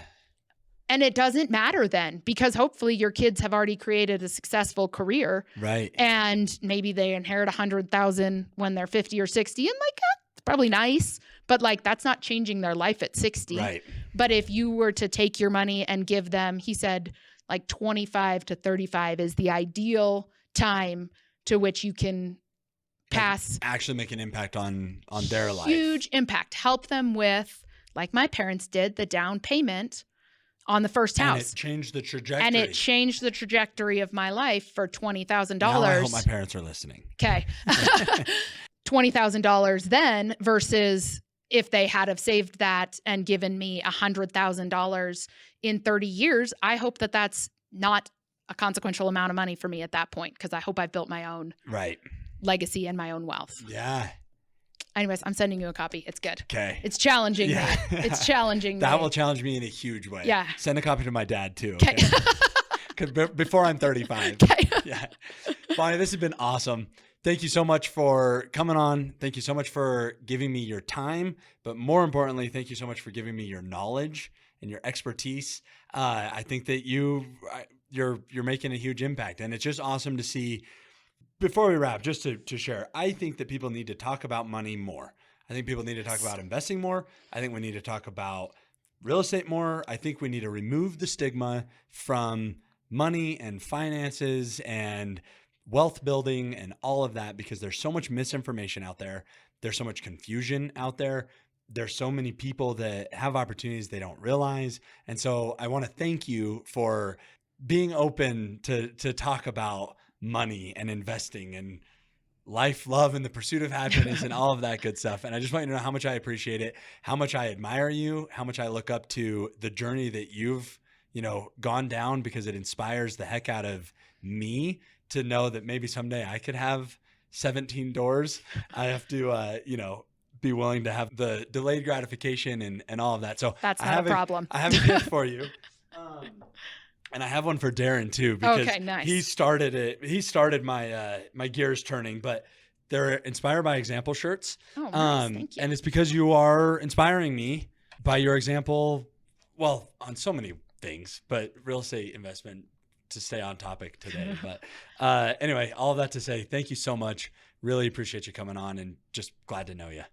And it doesn't matter then, because hopefully your kids have already created a successful career. Right. And maybe they inherit 100,000 when they're 50 or 60. And like, it's probably nice, but like, that's not changing their life at 60. Right. But if you were to take your money and give them, he said like 25 to 35 is the ideal time to which you can pass. Actually make an impact on their life. Huge impact. Help them with, like my parents did, the down payment on the first house. And it changed the trajectory. And it changed the trajectory of my life for $20,000. Now I hope my parents are listening. Okay. $20,000 then versus if they had have saved that and given me $100,000 in 30 years, I hope that that's not a consequential amount of money for me at that point, because I hope I've built my own legacy and my own wealth. Yeah. Anyways, I'm sending you a copy. It's good. Okay. It's challenging me. It's challenging That me. will challenge me in a huge way. Yeah. Send a copy to my dad too. Okay. Because before I'm 35. Okay. Yeah. Bonny, this has been awesome. Thank you so much for coming on. Thank you so much for giving me your time. But more importantly, thank you so much for giving me your knowledge and your expertise. I think that you're making a huge impact. And it's just awesome to see. Before we wrap, just to share, I think that people need to talk about money more. I think people need to talk about investing more. I think we need to talk about real estate more. I think we need to remove the stigma from money and finances and wealth building and all of that, because there's so much misinformation out there. There's so much confusion out there. There's so many people that have opportunities they don't realize. And so I want to thank you for being open to talk about money and investing and life, love, and the pursuit of happiness and all of that good stuff. And I just want you to know how much I appreciate it, how much I admire you, how much I look up to the journey that you've, gone down, because it inspires the heck out of me to know that maybe someday I could have 17 doors. I have to, be willing to have the delayed gratification and all of that. So that's not a problem. I have a gift for you. And I have one for Darren too, because nice. He started it. He started my my gears turning, but they're Inspired by Example shirts. Oh, nice. Thank you. And it's because you are inspiring me by your example. Well, on so many things, but real estate investment to stay on topic today. But anyway, all of that to say, thank you so much. Really appreciate you coming on, and just glad to know you.